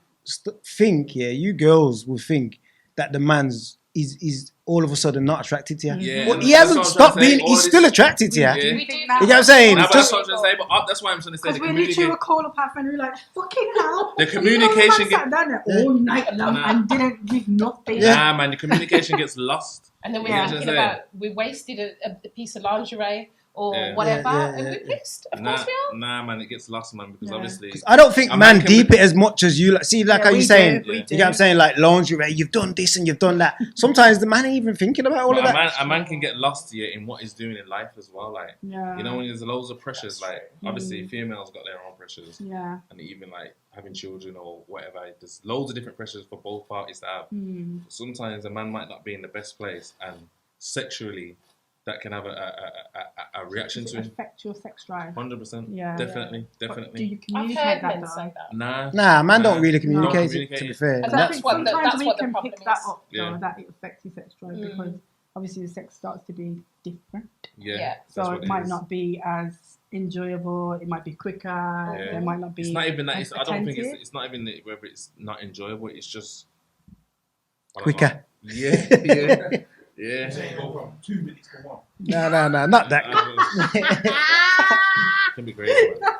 think, you girls will think that the man's is all of a sudden not attracted to you. Yeah, well, he hasn't stopped being. He's still attracted to you. Yeah. You get what I'm saying? That's what I'm trying to say. But that's why I'm trying to say. Because we literally would call up our friend and we're like, fucking hell. The communication sat down there all night long and didn't give nothing. Nah, man, the communication gets lost. And then we're thinking about, we wasted a piece of lingerie or whatever, and we're pissed. Of course we are. Nah, man, it gets lost, man, because obviously... I don't think man deep it as much as you... See, like how you're saying, you get what I'm saying, like lingerie, you've done this and you've done that. Sometimes the man ain't even thinking about all of that. A man can get lost here in what he's doing in life as well. Like, you know, when there's loads of pressures, like, obviously females got their own pressures. Yeah. And even like having children or whatever, there's loads of different pressures for both parties to have. Sometimes a man might not be in the best place and sexually... that can have a reaction to it. Affect your sex drive. 100%. Yeah. Definitely. But do you I've communicate heard that men though? say that. Nah. Man don't really Don't communicate communicate it, to be it. fair. And I that's think what the sometimes we can problem pick that is. up, though, Yeah. that it affects your sex drive because obviously the sex starts to be different. Yeah. So it might not be as enjoyable. It might be quicker. There might not be. It's not even that. as I don't think attentive. it's not even that whether it's not enjoyable. It's just Quicker. Yeah. You say go from 2 minutes to 1. No, not that. Can be crazy.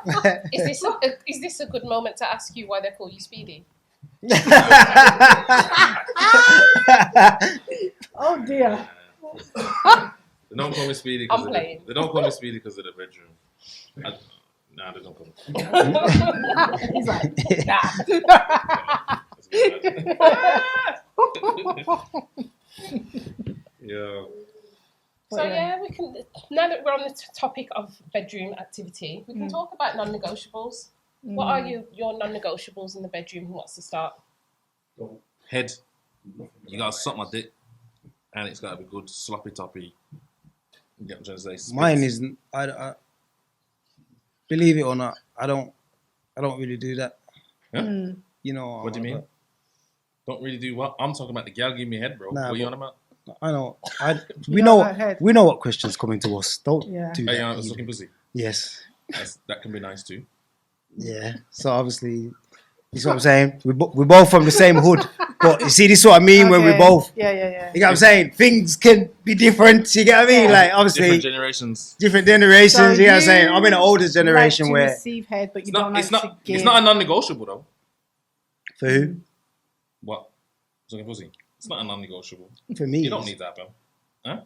Man. Is this a good moment to ask you why they call you Speedy? Oh dear. They don't call me Speedy. I'm playing. They don't call me Speedy because of the bedroom. Nah, they don't call me. He's like, Yeah. So yeah, we can. Now that we're on the topic of bedroom activity, we can talk about non-negotiables. What are your non-negotiables in the bedroom? Who wants to start? Head. You gotta suck my dick, and it's gotta be good, sloppy toppy. You get what I'm trying to say? Spits. Mine isn't. I believe it or not, I don't really do that. Huh? You know. What do you mean? Don't really do what? I'm talking about the gal give me head, bro. Nah, what are you on about? I know. You know about head. We know what questions coming to us. Don't do Hey, that. I'm sucking pussy. Yes. That can be nice too. Yeah. So obviously, this is what I'm saying. We're both from the same hood, but you see, this is what I mean when we both. Yeah. You get what I'm saying? Things can be different. You get what I mean? Like obviously, Different generations. different generations. So you get what I'm saying? I'm in an older generation like to where receive head, but you don't like to give. It's not a non-negotiable though. for who? What? Sucking pussy. It's not a non-negotiable. For me, You don't need that, man. Huh?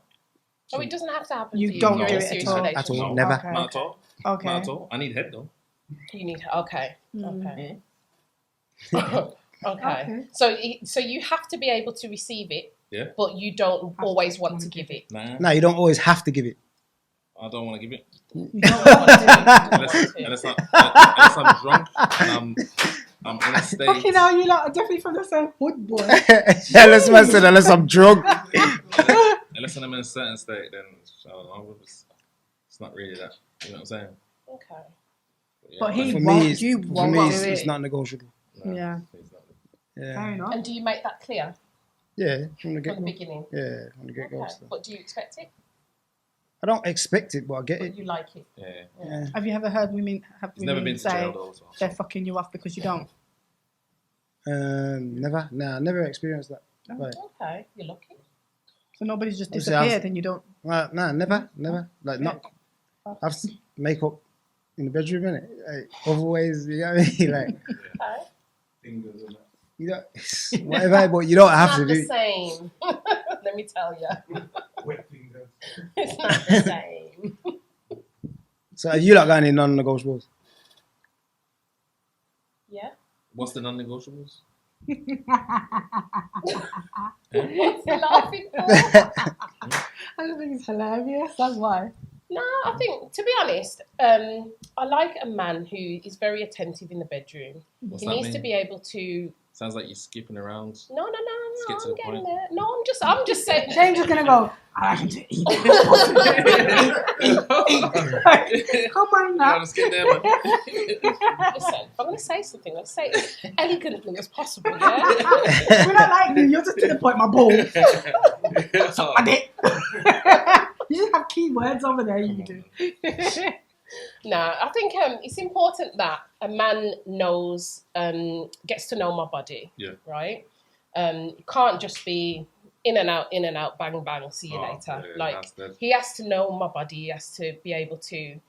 Oh, it doesn't have to happen. You for you. don't You're do in a it at serious all. relationship. At all. No. Never. Okay. Not at all. Okay. Not at all. I need head though. You need. Okay. Okay. Mm-hmm. Okay. So you have to be able to receive it. Yeah. But you don't always want to give it. Nah. No, you don't always have to give it. I don't want to give it. You don't want to. Unless I'm drunk and I'm in a state. Fucking hell, you lot are definitely from the same hood, boy. Unless man said, unless I'm drunk. Unless I'm in a certain state, then I don't know, it's not really that. You know what I'm saying? Okay. Yeah, But he For won't. me, You for won't me, do it's it. not negotiable. no, Yeah. it's not. Yeah. Fair enough. And do you make that clear Yeah, from the from get the go. beginning? Yeah, from the get go. Okay. But do you expect it? I don't expect it, but I get But it. you like it? Yeah. Yeah. Have you ever heard women It's never been to say jail though. So. they're fucking you off because you don't? Never. Nah, never experienced that. Right. Okay. You're lucky. So nobody's just Obviously, disappeared and you don't. Nah, never. Like not. I've makeup in the bedroom, innit? Like, other ways, you know what I mean? Like, Okay. Fingers and that. you know, whatever, but you don't have It's to not the do. same. Let me tell you. Wet fingers. It's not the same. So have you like got any non-negotiables? Yeah. What's the non-negotiables? What's he laughing for? I just think it's hilarious. That's why. No, I think, to be honest, I like a man who is very attentive in the bedroom. What's He that needs mean? to be able to. Sounds like you're skipping around. No, get to I'm the getting point. there. No, I'm just saying. James is gonna go. I like him to eat. Come on now. Let's get there, man. Listen, if I'm going to say something, I'll say it as elegantly as possible, yeah? We're not like you. You're just to the point. My ball. My dick. You just have key words over there. You do. No, I think it's important that a man knows, gets to know my body, Yeah. right? It can't just be in and out, bang, bang, see you later. Yeah, Like, that's dead. he has to know my body. He has to be able to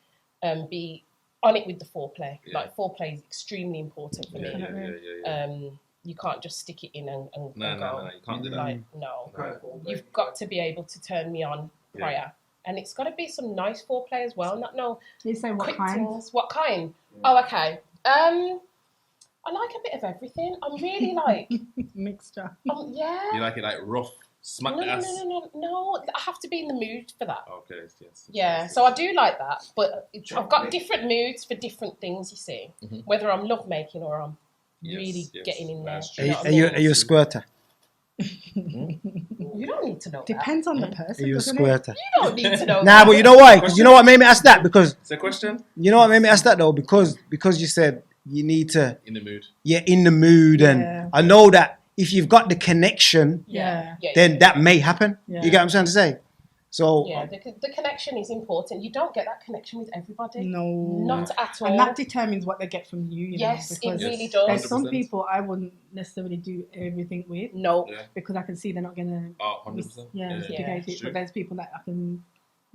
be on it with the foreplay. Yeah. Like, foreplay is extremely important for Yeah, me. yeah. You can't just stick it in and No, go. you can't do that. Like, no. Okay. You've got to be able to turn me on prior. And it's got to be some nice foreplay as well, not no You say what quick kind? things. What kind? Yeah. Oh, okay. I like a bit of everything. I'm really like, Mixture. yeah. You like it like rough, smack the ass. No. I have to be in the mood for that. Okay, yes. Yeah, so I do like that, but I've got different moods for different things, you see. Mhm. Whether I'm love making or I'm Yes, really yes, getting in there. that's Do you know what I Are mean? you a squirter? You don't need to know. Depends on the person. You a doesn't it? squirter. You don't need to know. Nah, but you know why? Because you know what made me ask that? Because It's a question. you know what made me ask that though? Because you said you need to. In the mood. Yeah, in the mood, Yeah. and I know that if you've got the connection, Yeah. then that may happen. Yeah. You get what I'm trying to say? So Yeah, the connection is important. You don't get that connection with everybody. No. Not at all. And that determines what they get from you. Yes, know, it because really there's does. some 100%. people I wouldn't necessarily do everything with No. Yeah. because I can see they're not gonna. 100%. Reciprocate it. True. But there's people that I can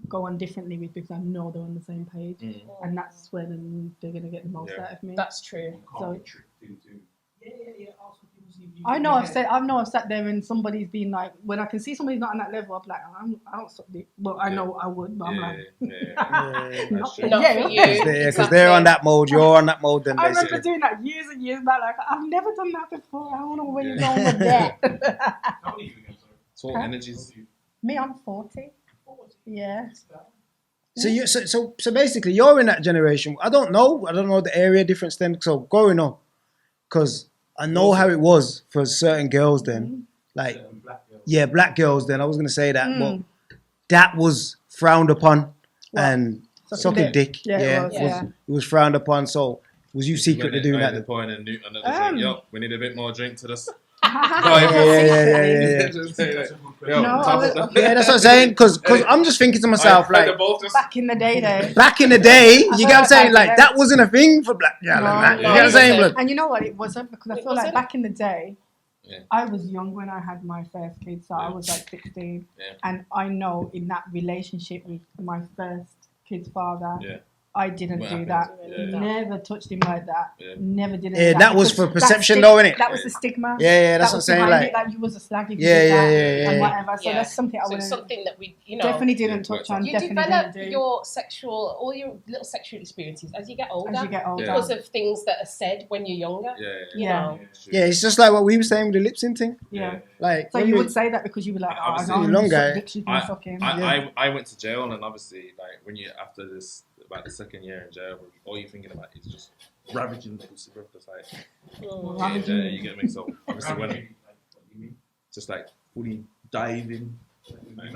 go on differently with because I know they're on the same page, and that's when they're gonna get the most out of me. That's true. You So- can't be tricked into. Yeah. Ask for people see if you. I know I've sat there and somebody's been like, when I can see somebody's not on that level, I'm like, I don't stop it. Well, I know I would, but I'm like, That's true. Not for you. because they're on that mode, you're on that mode, then I remember basically. doing that years and years back. Like, I've never done that before. I don't know where you're going with that. How old are you again, sorry? So energies. Me, I'm 40. Yeah. So basically, you're in that generation. I don't know the area difference then. So growing up, because I know how it was for certain girls then, like black girls then. I was gonna say that, but that was frowned upon, and sucking dick, it was frowned upon. So was you secretly doing that? Point and drink. Yo, we need a bit more drink to this. Yeah. Yeah, that's what I'm saying. Because I'm just thinking to myself, like, Back in the day, though. back in the day, you get what I'm saying? Like, that wasn't a thing for black girls. You get what I'm saying? Look. And you know what? It wasn't, because I feel like back in the day, Yeah. I was young when I had my first kid, so I was like 16. Yeah. And I know in that relationship with my first kid's father, I didn't do that. Yeah. Never touched him like that. Yeah. Never did it. Yeah, that was for perception though, innit? That was the stigma. Yeah, that's what I'm saying. Like, Like, you was a slag if you did that and whatever. So that's something I So would it's something that we, definitely didn't touch on. You Definitely develop didn't do. all your little sexual experiences as you get older. As you get older. Because of things that are said when you're younger. You know. yeah, it's just like what we were saying with the lip sync thing. Yeah. Like, So you would say that because you were like, I went to jail, and obviously, like, when you after this, about the second year in jail, all you're thinking about is just ravaging the pussy, bro. Just like, you get me? So obviously, when just like fully diving. Diving,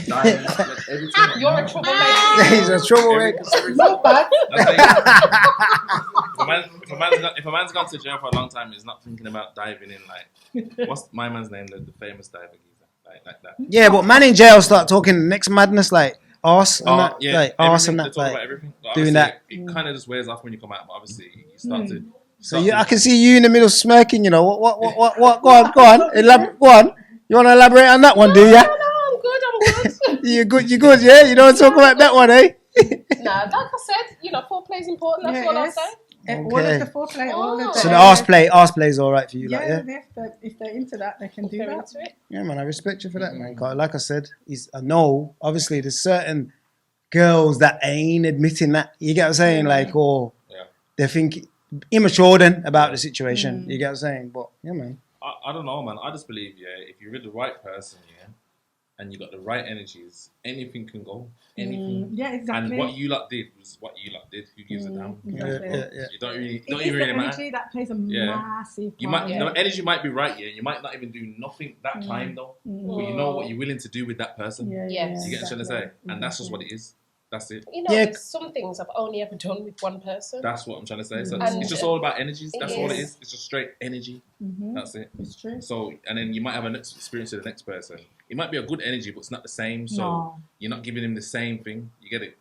like, everything. You're a troublemaker. He's a troublemaker. Not bad. If a man's gone to jail for a long time, he's not thinking about diving in. Like, what's my man's name? The famous diver geezer, like that. Yeah, but man in jail start talking next madness, like arse and that, like arse and that, like doing that. It kind of just wears off when you come out, but obviously you start to. So I can see you in the middle smirking. You know what? Go on. Go on. You want to elaborate on that one, do you? No, I'm good. You're good, yeah? You don't talk about that one, eh? Nah, like I said, foreplay is important, that's all I'll say. All of the foreplay, all of the... So the arse play is alright for you, like, yeah? If they're into that, they can do that. Yeah, man, I respect you for that, man. Like I said, I know, obviously, there's certain girls that ain't admitting that. You get what I'm saying? Like, or they think immature then about the situation. You get what I'm saying? But, yeah, man. I don't know, man. I just believe, if you're with the right person, and you got the right energies, anything can go. Anything. Yeah, exactly. And what you lot did was what you lot did. Who gives a damn? Exactly. Yeah. You don't really, energy matter. that plays a massive part. The energy might be right, you might not even do nothing that time though. But you know what you're willing to do with that person. Yes. You get what I'm trying to say? And that's just what it is. That's it. There's some things I've only ever done with one person. That's what I'm trying to say. So it's just all about energies. That's all it is. It's just straight energy. That's it. It's true. So, and then you might have an experience with the next person. It might be a good energy, but it's not the same. So you're not giving him the same thing. You get it?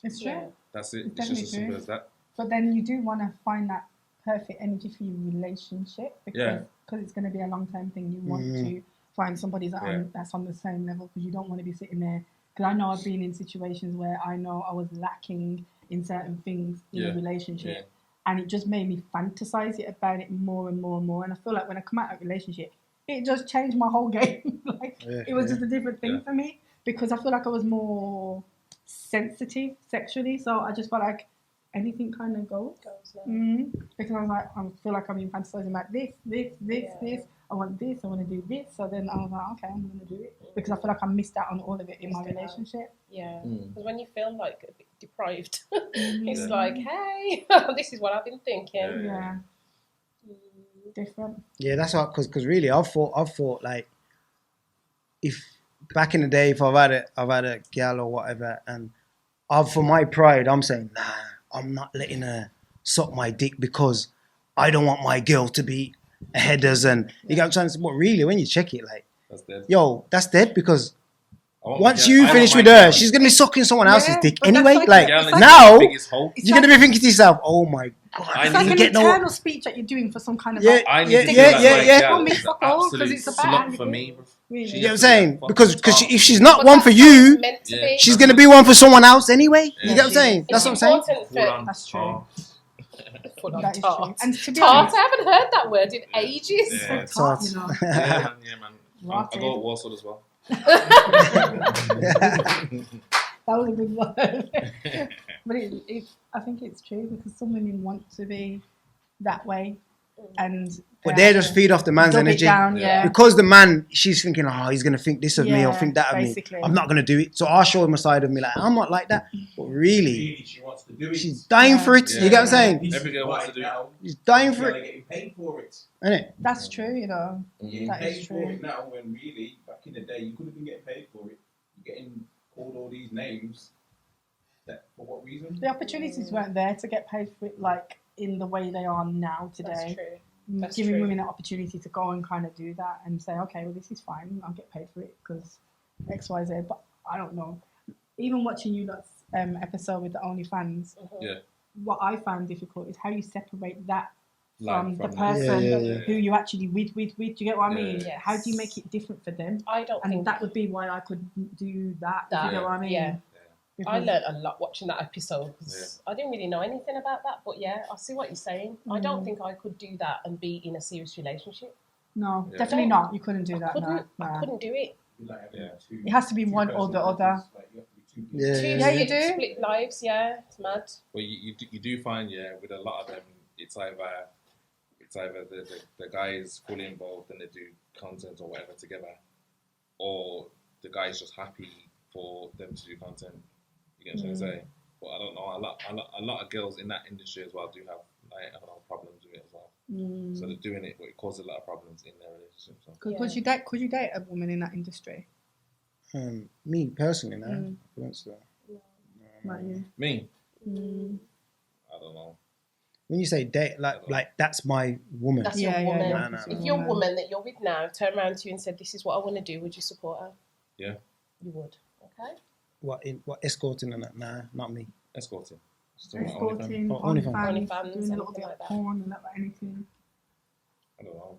It's true. That's it. It's just as simple as that. But then you do want to find that perfect energy for your relationship because it's going to be a long-term thing. You want to find somebody that's on the same level because you don't want to be sitting there. Because I know I've been in situations where I know I was lacking in certain things in a relationship. And it just made me fantasize about it more and more and more. And I feel like when I come out of a relationship, it just changed my whole game. It was just a different thing for me because I feel like I was more sensitive sexually. So I just felt like anything kind of goes. Because I was like, I feel like I've been fantasizing about this. I want this, I want to do this. So then I was like, okay, I'm going to do it. Because I feel like I missed out on all of it in my relationship. Yeah. Because when you feel like a bit deprived, it's like, hey, this is what I've been thinking. different. Yeah, that's what, because really, I've thought like, if back in the day, if I've had a gal or whatever, and for my pride, I'm saying, nah, I'm not letting her suck my dick because I don't want my girl to be a headers, and you get what I'm trying to say. But really, when you check it, like, That's dead. Yo, that's dead, because once you finish with her, she's gonna be sucking someone else's dick anyway. Like now, you're gonna be thinking to yourself, "Oh my god!" It's like an internal speech that you're doing for some kind of yeah. Because it's about for me. Really? You know what I'm saying? Because if she's not one for you, she's gonna be one for someone else anyway. You get what I'm saying? That's what I'm saying. That's true. That is true. And to be tart, I haven't heard that word in ages. Yeah, tart, you know. Yeah, man. I go at Warsaw as well. That was a good word. But I think it's true, because some women want to be that way, but they just feed off the man's energy. Because the man, she's thinking, oh, he's gonna think this of me or think that of me. I'm not gonna do it. So I'll show him a side of me, like, I'm not like that. But really she wants to do it. She's dying for it. You get what I'm saying? Every girl wants to do it. She's dying for it. Getting paid for it. Innit? That's true, you know. That is true. For it now, when really back in the day you could have been getting paid for it. You're getting called all these names. For what reason? The opportunities weren't there to get paid for it, like in the way they are now today. That's true. That's giving true. women an opportunity to go and kind of do that and say, okay, well, this is fine, I'll get paid for it because X, Y, Z. But I don't know. Even watching you lot's episode with the OnlyFans, what I found difficult is how you separate that from the person who you actually with. Do you get what I mean? Yes. How do you make it different for them? I don't think that would be why I couldn't do that. Do you get what I mean? Yeah. I learned a lot watching that episode, because I didn't really know anything about that. But yeah, I see what you're saying. I don't think I could do that and be in a serious relationship. No, definitely not. You couldn't do that. I couldn't do it. It has to be one or the other. Yeah, you do. Split lives, it's mad. Well, you do find, with a lot of them, it's either the guy is fully involved and they do content or whatever together, or the guy's just happy for them to do content. You get what I'm trying to say? But I don't know. A lot of girls in that industry as well do have problems with it as well. So they're doing it, but it causes a lot of problems in their relationship. So. Could you date a woman in that industry? Me personally, no. I don't so. Not you. Me? I don't know. When you say date, like that's my woman. That's your woman. No. If your woman that you're with now turned around to you and said, "This is what I want to do," would you support her? Yeah. You would. Okay. What escorting and that? Nah, not me. Escorting. Escorting, OnlyFans, doing a little bit of porn and anything. I don't know.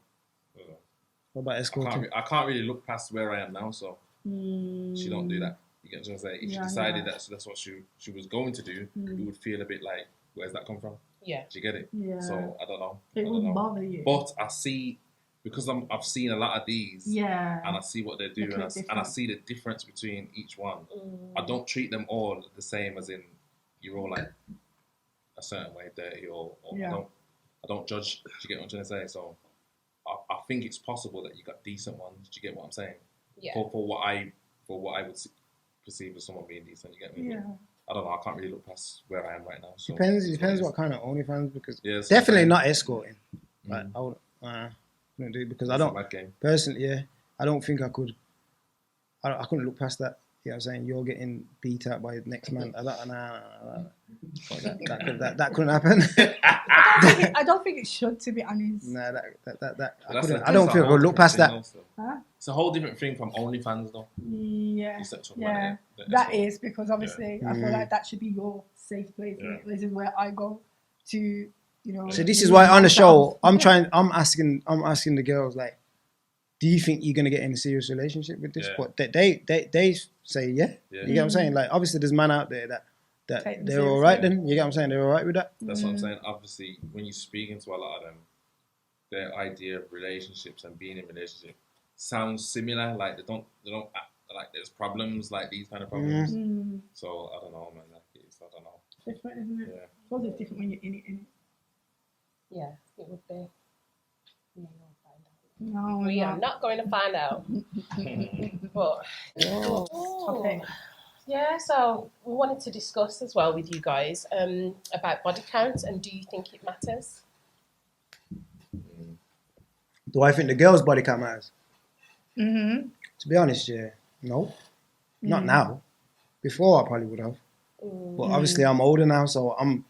What about escorting? I can't really look past where I am now, so she don't do that. You get what I'm saying? If she decided that's what she was going to do, you would feel a bit like, where's that come from? Yeah. Do you get it? Yeah. So I don't know. It wouldn't bother you. But I see, because I've seen a lot of these, and I see what they're doing, and I see the difference between each one. I don't treat them all the same, as in you're all like a certain way dirty, or I don't judge. Do you get what I'm trying to say? So I think it's possible that you got decent ones. Do you get what I'm saying? Yeah. For what I would perceive as someone being decent. You get me? Yeah. I don't know. I can't really look past where I am right now. So depends what kind of OnlyFans, because definitely not escorting. Like I wouldn't do it, because I don't personally. I don't think I could. I couldn't look past that. You know what I'm saying? You're getting beat out by the next man. That couldn't happen. I don't think it should, to be honest. Nah, I don't think I could look past that. Huh? It's a whole different thing from OnlyFans, though. Yeah. That is, because obviously I feel like that should be your safe place. Yeah. This is where I go to, you know. So this is why on the show I'm asking the girls, like, do you think you're gonna get in a serious relationship with this? But they say You get what I'm saying? Like, obviously there's man out there that they're all right. Then you get what I'm saying? They're all right with that. That's what I'm saying. Obviously, when you're speaking to a lot of them, their idea of relationships and being in relationship sounds similar. Like they don't act like there's problems, like these kind of problems. So I don't know, man. I don't know. Different, isn't it? Yeah. I suppose it's different when you're in it. Yeah, it would be. No, we are not going to find out. But yeah, so we wanted to discuss as well with you guys about body count, and do you think it matters? Do I think the girl's body count matters? Mm-hmm. To be honest, yeah, no, not now. Before I probably would have, but obviously I'm older now, so I'm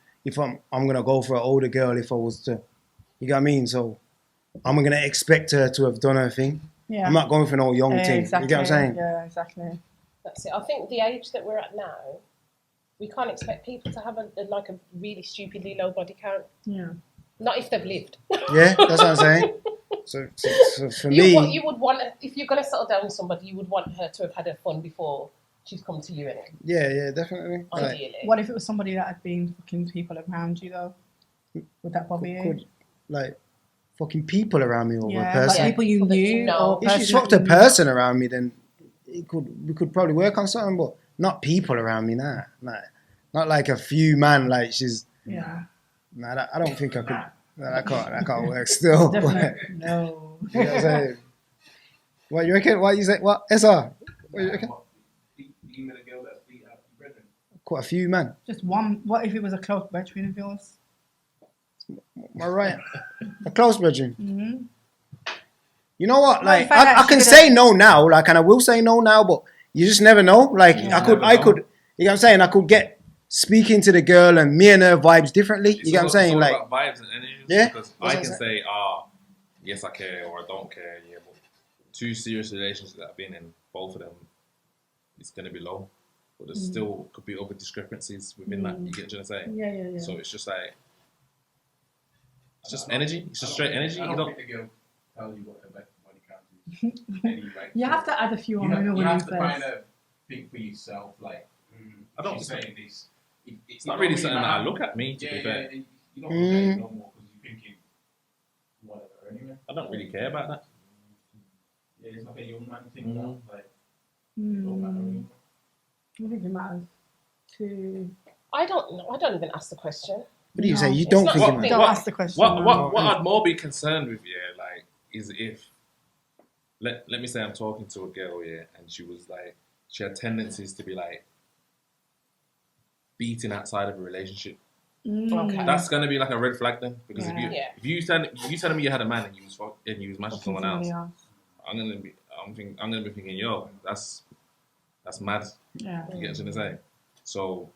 gonna go for an older girl if I was to, you get what I mean? So I'm gonna expect her to have done her thing. Yeah. I'm not going for no young thing. Exactly. You get what I'm saying? Yeah, exactly. That's it. I think the age that we're at now, we can't expect people to have a really stupidly low body count. Yeah. Not if they've lived. Yeah, that's what I'm saying. So for me, you would want, if you're going to settle down with somebody, you would want her to have had her fun before she's come to you. Anyway. Yeah, definitely. Ideally. What if it was somebody that had been fucking people around you though? Would that bother you? Like fucking people around me or a person? Like people you knew. If she swapped a person around me, then we could probably work on something, but not people around me. Nah. Not like a few man. Like she's. Yeah. Nah, I don't think I could. That can't work still. Definitely. No. You know what I'm saying? What you reckon? What you say? What? SR? What you reckon? You met a girl that's beat out your brethren? Quite a few, man. Just one. What if it was a close brethren of yours? Am I right? A close brethren. Mm-hmm. You know what? Like I can say no now, like, and I will say no now, but you just never know. Like I could. You know what I'm saying? I could get speaking to the girl and me and her vibes differently. You get what I'm saying? It's all like about vibes and energy. Yeah. Because I can say, yes, I care, or I don't care. Yeah, but 2 serious relationships that I've been in, both of them, it's gonna be low. But there still could be other discrepancies within that. You get what I'm saying? Yeah. So it's just like, it's just energy. It's just straight energy. I don't think the girl tells you what her body count is. Anyway, you have to add a few on. You have to kind of think for yourself, like, I don't she's saying this. It's not really something that I look at me, to be fair. You don't look at it no more because you're thinking whatever anyway. I don't really care about that. Yeah, it's like a young man thing now. Like, it don't matter anymore. I think it matters to. I don't know. I don't even ask the question. What do you say? You don't think it matters? Don't ask the question. What I'd more be concerned with, like, is if let me say I'm talking to a girl, and she was like, she had tendencies to be like beating outside of a relationship. Okay. That's gonna be like a red flag then, because if you telling me you had a man and you was matching someone else, I'm gonna be thinking, yo, that's mad. Yeah. You get what I'm saying? So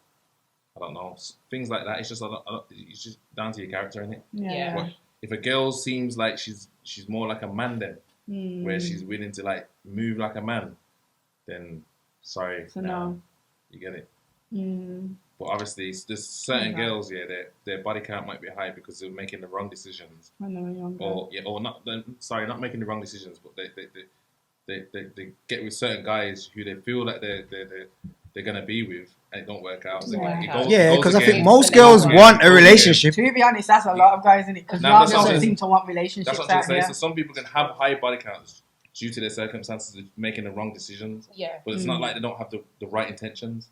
I don't know, things like that. It's just it's just down to your character, innit? Yeah. But if a girl seems like she's more like a man, then where she's willing to like move like a man, then sorry, no. You get it. But obviously, there's certain girls, their body count might be high because they're making the wrong decisions. When they were younger. Or not. Sorry, not making the wrong decisions, but they get with certain guys who they feel like they're gonna be with, and it don't work out. So because I think most girls want a relationship. To be honest, that's a lot of guys, isn't it? Because a lot of girls seem to want relationships. That's what I'm saying. So some people can have high body counts due to their circumstances of making the wrong decisions. Yeah. But it's not like they don't have the right intentions.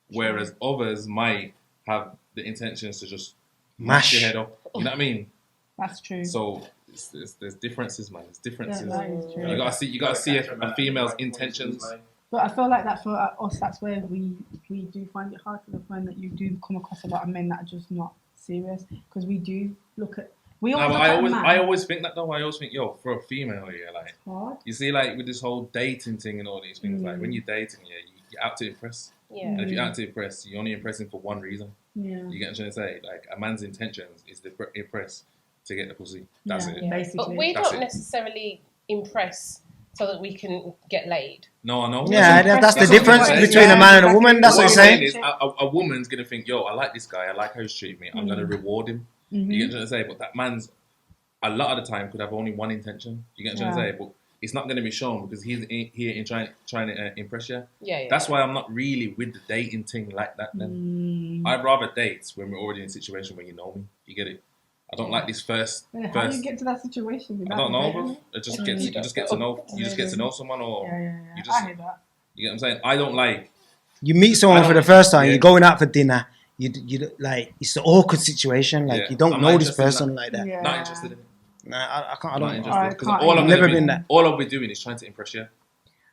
Whereas others might have the intentions to just mash your head up. You know what I mean? That's true. So there's differences, man. There's differences. Yeah, that is true. You gotta see a female's intentions. But I feel like that for us, that's where we do find it hard, to the point that you do come across a lot of men that are just not serious, because we do look at. I always think that though. I always think, yo, for a female, like, hard. You see, like with this whole dating thing and all these things, like when you're dating, you're out to impress. Yeah. And if you're out to impress, you're only impressing for one reason. Yeah. You get what I'm trying to say? Like, a man's intentions is to impress to get the pussy. That's it. Basically. But we don't necessarily impress so that we can get laid. No, I know. Yeah, that's the difference between a man and a woman. That's what I'm saying. Is a woman's going to think, yo, I like this guy. I like how he's treating me. I'm going to reward him. You get what I'm trying to say? But that man's, a lot of the time, could have only one intention. You get what I'm trying to say? But it's not going to be shown because he's here trying to impress you. Yeah. That's why I'm not really with the dating thing like that. Then I'd rather date when we're already in a situation where you know me. You get it? I don't like this first. How do you get to that situation? I don't know, bro. You just get to know someone, or you just. I hear that. You get what I'm saying? I don't like. You meet someone for the first time. You're going out for dinner. You like, it's an awkward situation. Like, you don't know this person like that. Yeah. Not interested in it. Nah, I can't. I don't. Because all I'll be doing is trying to impress you.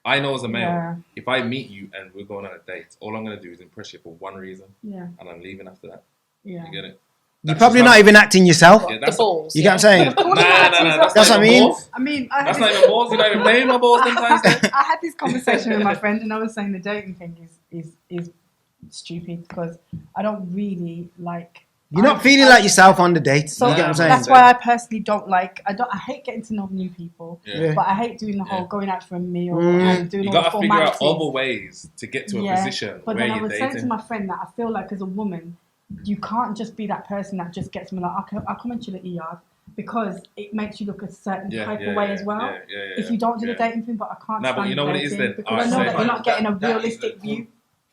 I know as a male, if I meet you and we're going on a date, all I'm going to do is impress you for one reason, and I'm leaving after that. Yeah. You get it? You're probably not even acting yourself. Yeah, the balls. You get what I'm saying? Nah. That's what I mean. I mean, That's not even balls. You're not even playing my balls sometimes. I had this conversation with my friend, and I was saying the dating thing is stupid because I don't really like. You're not feeling like yourself on the date. So you get what I'm saying? that's why I personally don't like. I hate getting to know new people, Yeah. but I hate doing the whole going out for a meal and doing You all the gotta figure out formalities. other ways to get to a position But where then I you're was saying to dating. my friend that I feel like as a woman, you can't just be that person that just gets me like, I'll come and chill at yard because it makes you look a certain type of way as well. If you don't do the dating thing, but I can't stand you know what it is dating then? because I know that you're not getting a realistic view.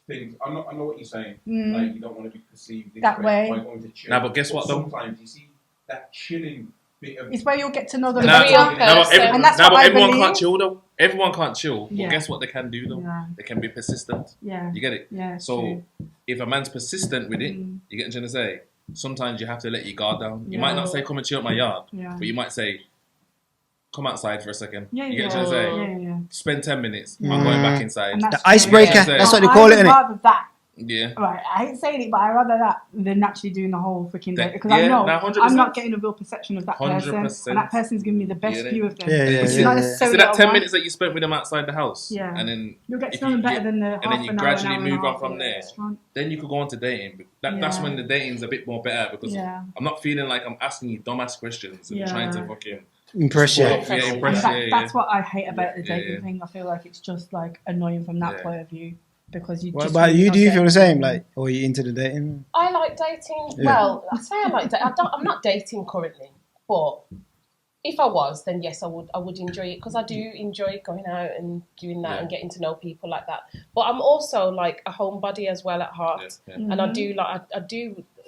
Things. I know what you're saying. Like you don't want to be perceived this that way. by going to chill. Nah, but guess what though? Sometimes you see that chilling bit of. It's where you'll get to know the real person. And that's what I everyone believe. can't chill though. Everyone can't chill. Yeah. But guess what they can do though? Yeah. They can be persistent. Yeah. You get it? Yeah. So true. if a man's persistent with it, you get what I'm trying to say? Sometimes you have to let your guard down. You Yeah. might not say come and chill at my yard, Yeah. but you might say come outside for a second. Yeah, You get what I'm trying to say? Yeah. Spend 10 minutes. I'm going back inside. And that's The icebreaker. Yeah. That's what they call it, I'd innit? rather that. Yeah. Right, I hate saying it, but I'd rather that than actually doing the whole freaking That- date because yeah, I know nah, 100%. I'm not getting a real perception of that person, 100%. and that person's giving me the best Yeah, view of them. Yeah, It's yeah, not yeah. necessarily See that what I 10 want. minutes that you spent with them outside the house? Yeah. And then You'll get to if know them you- better than the half and then you an gradually hour, an hour move and a on half from in the there. restaurant. Then you could go on to dating. That's when the dating's a bit more better because Yeah. I'm not feeling like I'm asking you dumbass questions and Yeah. trying to fucking Impress you. impress And that's what I hate about the Yeah, dating yeah. thing. I feel like it's just like annoying from that Yeah. point of view because you. What just about really you? don't Do you get feel the it. same? Like, or are you into the dating? I like dating. Yeah. Well, I say I like dating. I'm not dating currently, but if I was, then yes, I would enjoy it because I do enjoy going out and doing that and getting to know people like that. But I'm also like a homebody as well at heart, and I do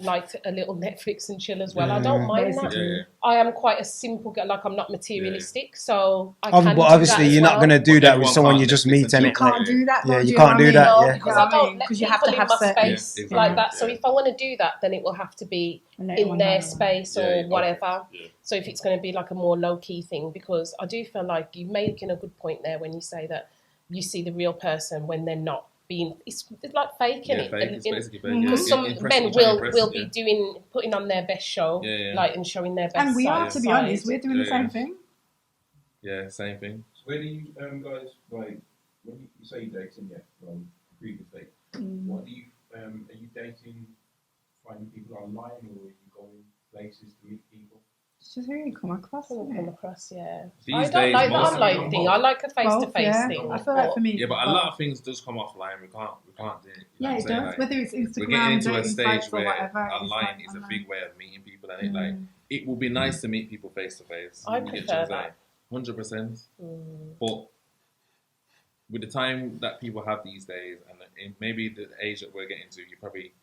like a little Netflix and chill as well. I don't mind that. Yeah. I am quite a simple girl. Like I'm not materialistic, so I But can. obviously, you're not gonna do that with Everyone someone can't you just Netflix meet, and innit? You can't do that. Yeah, though, you do know can't what do I mean? that, No, yeah. because Yeah. I don't let Because people you have to in have my certain- space exactly. like that. So Yeah. if I want to do that, then it will have to be And let in everyone their know. space Yeah, or yeah. whatever. Yeah. So if it's going to be like a more low key thing, because I do feel like you're making a good point there when you say that you see the real person when they're not being. It's like faking it. Fake, it's basically fake. Because some Impressing, men trying to will impress, be putting on their best show, like and showing their best. And we are, side. to be honest, we're doing the Yeah. same thing. Yeah, same thing. So where do you guys like when you say dating? Yeah, from previous date. What do you are you dating? Finding people online, or are you going places to meet people? It's just who you come across. Come Isn't it? across, yeah. These I don't days, like the most of online them thing. are I like a face to Both, face yeah. thing. I feel like for me, Yeah, but a both. lot of things does come offline. We can't do it. You know Yeah, what I'm it saying? does. Like, Whether it's Instagram, we're getting into a dating stage sites or where whatever, it's online like is a online. big way of meeting people, and it like it will be nice to meet people face to face. I prefer that. 100%. But with the time that people have these days, and maybe the age that we're getting to, you probably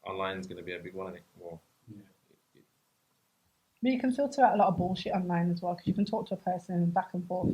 online is going to be a big one, isn't it? Well, But you can filter out a lot of bullshit online as well because you can talk to a person back and forth.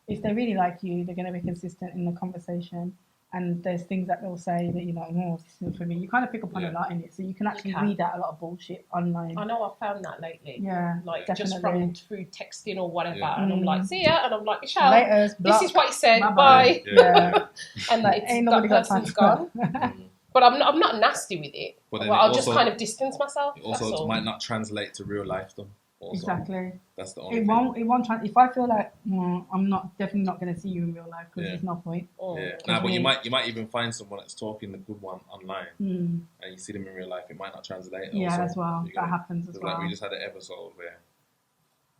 If they really like you, they're going to be consistent in the conversation. And there's things that they'll say that you're like, oh, this isn't for me. You kind of pick up on a lot in it. So you can actually read out a lot of bullshit online. I know I've found that lately. Yeah, Like definitely. just from through texting or whatever. Yeah. And I'm like, see ya. And I'm like, Michelle, Laters, this is what he said. Bye-bye. Bye. Yeah. And Like, it's, ain't that nobody got time person's for gone. that. But I'm not nasty with it. But then Well, it I'll just also- kind of distance myself. it also that's all. might not translate to real life, though. Also. Exactly. That's the only It thing. won't. If I feel like I'm definitely not going to see you in real life because there's no point. Yeah. Nah, but you might even find someone that's talking the good one online, and you see them in real life. It might not translate. Yeah, also. as well. You That get it? happens as 'Cause, well. Like we just had an episode where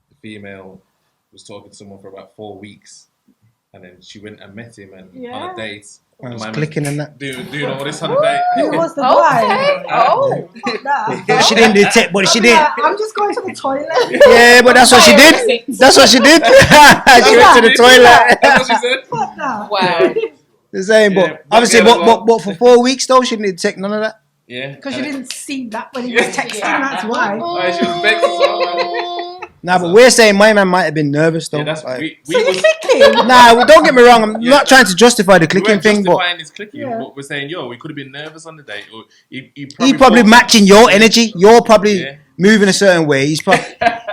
the female was talking to someone for about 4 weeks, and then she went and met him and on a date. I was Man clicking and that. doing all this on a date. Who was the Okay. guy? Oh. Fuck that. Yeah, she didn't detect, but she did. Yeah, I'm just going to the toilet. Yeah, but that's what she did. That's what she did. She went to the toilet. That's what she said. Fuck that. Wow. The same, Yeah, but obviously, yeah, as well. but for 4 weeks though, she didn't detect none of that. Yeah. Because you didn't see that when he was texting, that's why. Why she was vexed as well. Nah, but we're saying my man might have been nervous though. Yeah, that's Like, we So you're was, clicking? nah, well, don't get me wrong. I'm not trying to justify the we clicking weren't thing, but justifying his clicking, Yeah. but we're saying, yo, we could have been nervous on the date, or he he's probably thought- matching your energy. You're probably Yeah. moving a certain way. He's probably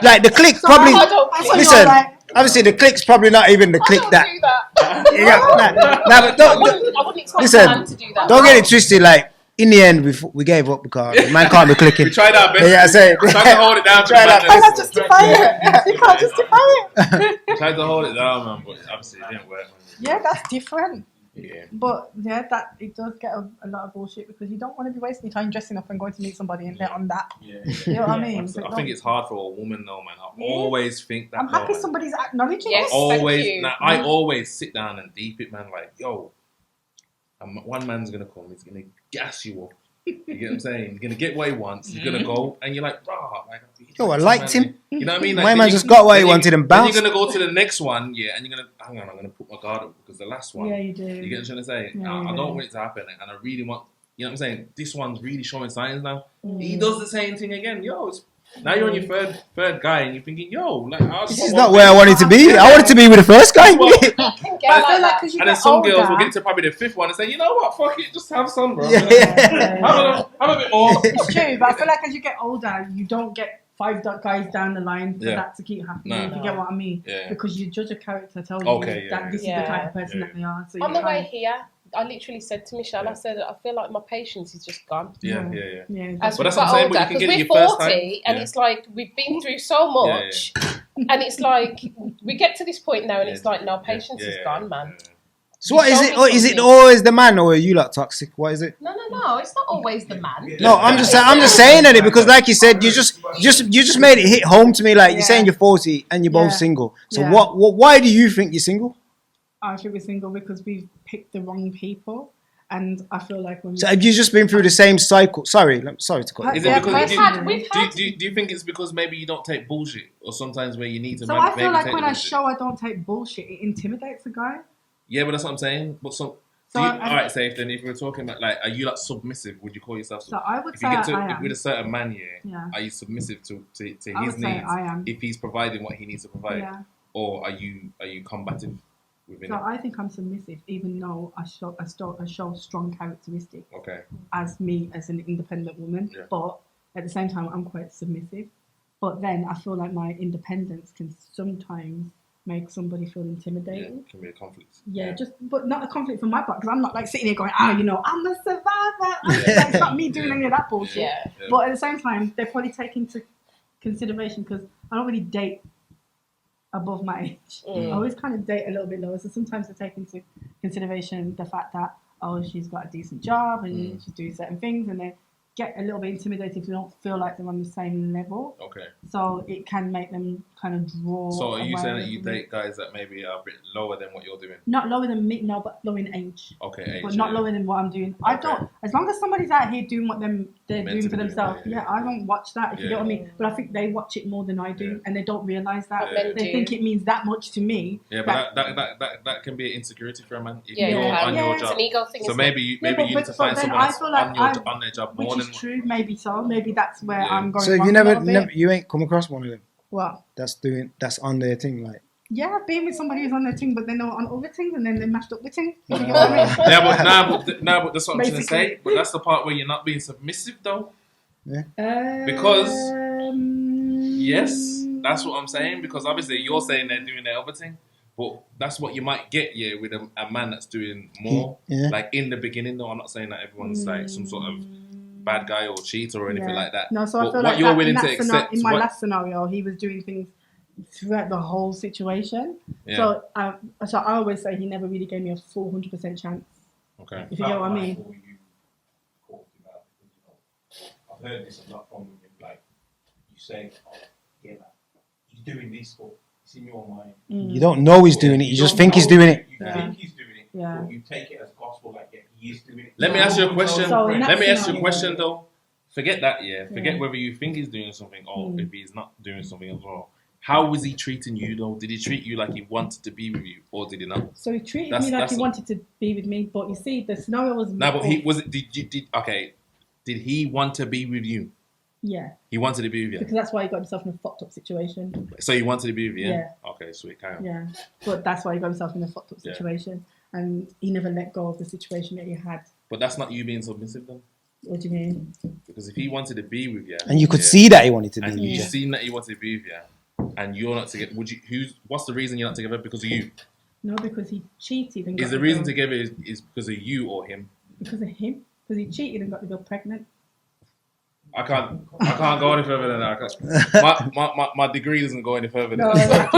like the click. So Probably I don't I click. saw you listen. like, Obviously, the click's probably not even the I click don't that. do that. Yeah, nah, but I wouldn't expect a man to listen. do that. Don't get it twisted. Like in the end, we gave up because the man can't be clicking. We tried our best. Yeah, I say we tried to hold it down. I can't justify it. You can't justify it. We tried to hold it down, man, but obviously it didn't work. Man. Yeah, that's different. Yeah. But yeah, that it does get a lot of bullshit because you don't want to be wasting your time dressing up and going to meet somebody and they're on that. Yeah. You know what I mean? I think it's hard for a woman though, man. I always think that. I'm happy somebody's acknowledging Yes, it. Always. thank you. Now, I always sit down and deep it, man. Like, yo, one man's gonna come. He's gonna gas you up. You get what I'm saying? He's gonna get what he wants. He's gonna go, and you're like, rah. Like, Yo, I liked him. You know what I mean? Like, My man just got what he wanted and bounced. Then you're gonna go to the next one, yeah, and you're gonna hang on. I'm gonna put my guard up because the last one. Yeah, you do. You get what I'm trying to say? Yeah, I you don't do. want it to happen, and I really want. You know what I'm saying? This one's really showing signs now. He does the same thing again. Yo, now you're on your third guy, and you're thinking, yo, like, This is not where I wanted to be. I wanted to be with the first guy. And then some girls will get to probably the fifth one and say, you know what, fuck it, just have some, bro. Yeah. Have a bit more. It's true, but I feel like as you get older, you don't get 5 guys down the line for that to keep happening. No. If you get what I mean? Yeah. Because you judge a character, tell Okay, you that this is the type of person that they are. So On the way here, I literally said to Michelle, I said, I feel like my patience is just gone. Yeah. As But we've that's what I'm got saying, older, but you can because get it we're your first 40, time. and it's like we've been through so much, and it's like we get to this point now, and it's like, no, patience is gone, man. So what is it? Or is it always the man, or are you like toxic? What is it? No, it's not always the man. No, I'm just saying that because, like you said, you just made it hit home to me. Like you're saying you're 40 and you're both single. So what? Why do you think you're single? I think we're single because we've picked the wrong people, and I feel like when. So have you just been through the same cycle? Sorry to cut. Is it because we've had do you think it's because maybe you don't take bullshit, or sometimes where you need to? So I feel like when I show I don't take bullshit, it intimidates a guy. Yeah, but that's what I'm saying. But all right, Safe. Then if we're talking about like, are you like submissive? Would you call yourself? So I would if say you get to, I am. with a certain man, are you submissive to his needs? I am. If he's providing what he needs to provide, or are you combative within So it? I think I'm submissive, even though I show strong characteristics. Okay. As me, as an independent woman, but at the same time, I'm quite submissive. But then I feel like my independence can sometimes make somebody feel intimidated. Yeah, it can be a conflict. Yeah, but not a conflict from my part, because I'm not like sitting here going, I'm a survivor. It's not me doing any of that bullshit. Yeah. But at the same time, they probably take into consideration, because I don't really date above my age. I always kind of date a little bit lower. So sometimes they take into consideration the fact that, she's got a decent job and she's doing certain things, and they get a little bit intimidated if they don't feel like they're on the same level. Okay. So it can make them kind of draw. So are you saying that away you from date guys that maybe are a bit lower than what you're doing? Not lower than me, no, but lower in age. Okay, age. But not lower than what I'm doing. I don't. As long as somebody's out here doing what they're Meant doing to for be themselves, doing, I don't watch that. If you Yeah. get what I mean. But I think they watch it more than I do, and they don't realize that. Yeah. They think it means that much to me. Yeah, but that can be an insecurity for a man. If Yeah, you're on your it's job. an ego thing. So isn't it? maybe you need to find then someone I else feel like on their job Which more is than. true, maybe so. Maybe that's where Yeah. I'm going. So have wrong you a little bit. you ain't come across one of them What? that's on their thing like? Yeah, I've been with somebody who's on their thing, but they're not on other things, and then they mashed up with things. You get what I mean? but that's what I'm trying to say. But that's the part where you're not being submissive, though. Because yes, that's what I'm saying. Because obviously you're saying they're doing their other thing, but that's what you might get with a man that's doing more. Yeah. Like in the beginning, though, I'm not saying that everyone's like some sort of bad guy or cheater or anything like that. No, so but I feel what like you're that, willing in, to that accept. in my last scenario, he was doing things throughout the whole situation. Yeah. So I always say he never really gave me a full 100% chance. Okay. If you get what I mean. I've heard this a lot from him. Like you say, man, he's doing this, or it's in your mind. You don't know he's doing it. You just think he's doing it. You think he's doing it. Yeah. But you take it as gospel, like he is doing it. Let me ask you a question. So in that Let me ask you a scenario- question though. Forget that, Forget whether you think he's doing something or if he's not doing something as well. How was he treating you though? Did he treat you like he wanted to be with you, or did he not? So he treated me like he wanted to be with me, but you see, the scenario was. No, but he was it. Did he want to be with you? Yeah. He wanted to be with you. Because that's why he got himself in a fucked up situation. So he wanted to be with you. Yeah. Okay, sweet. Carry on. Yeah, but that's why he got himself in a fucked up situation, and he never let go of the situation that he had. But that's not you being submissive then. What do you mean? Because if he wanted to be with you, And you could see that he wanted to be and with you. you've seen that he wanted to be with you, and you're not together, what's the reason you're not together? Because of you? No, because he cheated. And Is the reason together is because of you or him? Because of him. Because he cheated and got the girl pregnant. I can't go any further than that. My degree doesn't go any further than that.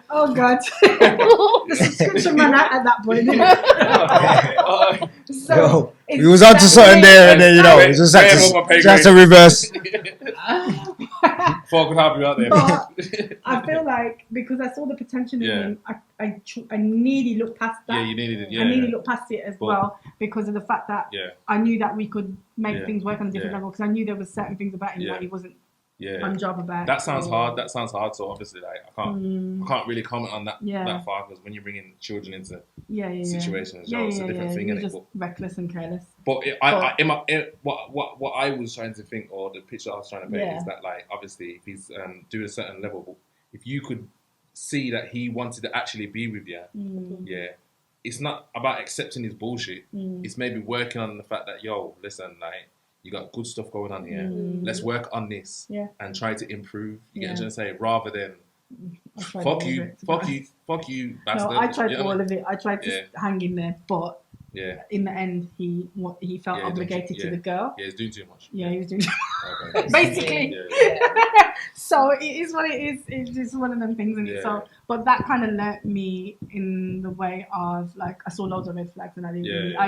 Oh God. The subscription ran out at that point, didn't it? So we was on to something there, and then we just had to reverse. Thought I could help you out there. But I feel like because I saw the potential in him, I nearly looked past that. Yeah, you needed it. Yeah, I nearly looked past it as well because of the fact that I knew that we could make things work on a different level. Because I knew there was certain things about him that he wasn't on job about. That sounds hard. So obviously, like I can't really comment on that far because when you bring in children into situations, it's a different thing. It's just reckless and careless. But what I was trying to think, or the picture I was trying to paint, is that like obviously if he's doing a certain level, if you could see that he wanted to actually be with you, it's not about accepting his bullshit. It's maybe working on the fact that listen, like you got good stuff going on here. Let's work on this and try to improve. You get what I'm trying to say, rather than fuck you, bastard. No, I tried all of it. I tried to hang in there, but in the end, he felt obligated to the girl. Yeah, he's doing too much. Yeah, he was doing too much. Basically. So it is what it is. It's just one of them things, isn't it? So, but that kind of learnt me in the way of like I saw loads of red flags and I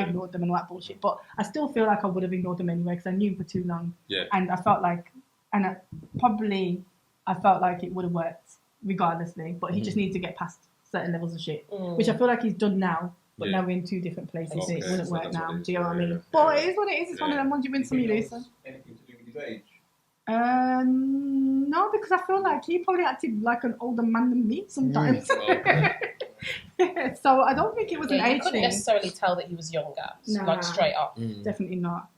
ignored them and all that bullshit. But I still feel like I would have ignored them anyway because I knew him for too long. Yeah. And I felt like, I felt like it would have worked regardlessly. But he just needed to get past certain levels of shit, which I feel like he's done now. But now we're in two different places. Okay, it wouldn't work now. Do you know what I mean? But it is what it is. It's one of them ones you win some, you lose some. Anything to do with his age? No, because I feel like he probably acted like an older man than me sometimes. So I don't think it was an age thing. You couldn't necessarily tell that he was younger, like straight up. Definitely not.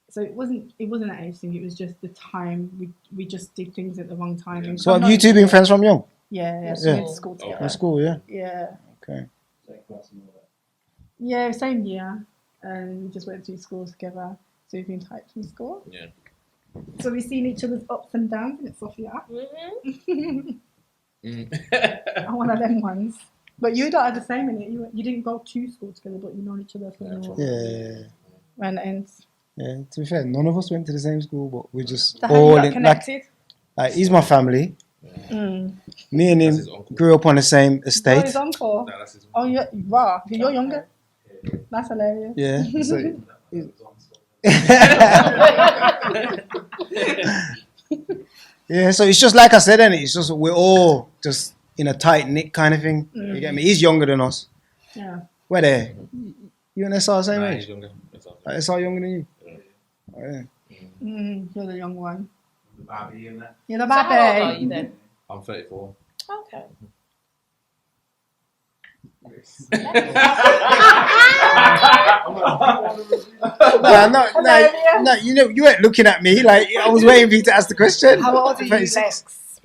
So it wasn't an age thing. It was just the time we just did things at the wrong time. So have you two been friends from young? Yeah. So we went to school together. At school, yeah. Yeah. Okay. Yeah, same year, and we just went through school together. So we've been tight from school. Yeah. So we've seen each other's ups and downs, and it's Sophia. I'm one of them ones. But you don't have the same in it. You didn't go to school together, but you know each other for when it ends. Yeah, to be fair, none of us went to the same school, but we just all connected. Like he's my family. Me and him grew up on the same estate. Oh, his uncle. No, that's his uncle. Oh, you're younger. That's hilarious. Yeah. So, yeah, so it's just like I said, and it's just we're all just in a tight knit kind of thing. You get me? He's younger than us. Yeah. Where they? You and SR same age? He's younger. SR younger than you? Yeah. Oh, yeah. You're the young one. The baby in there. You're the baby. So how old are you then? I'm 34. Okay. No, you weren't looking at me like I was waiting for you to ask the question. How old are you, Lex?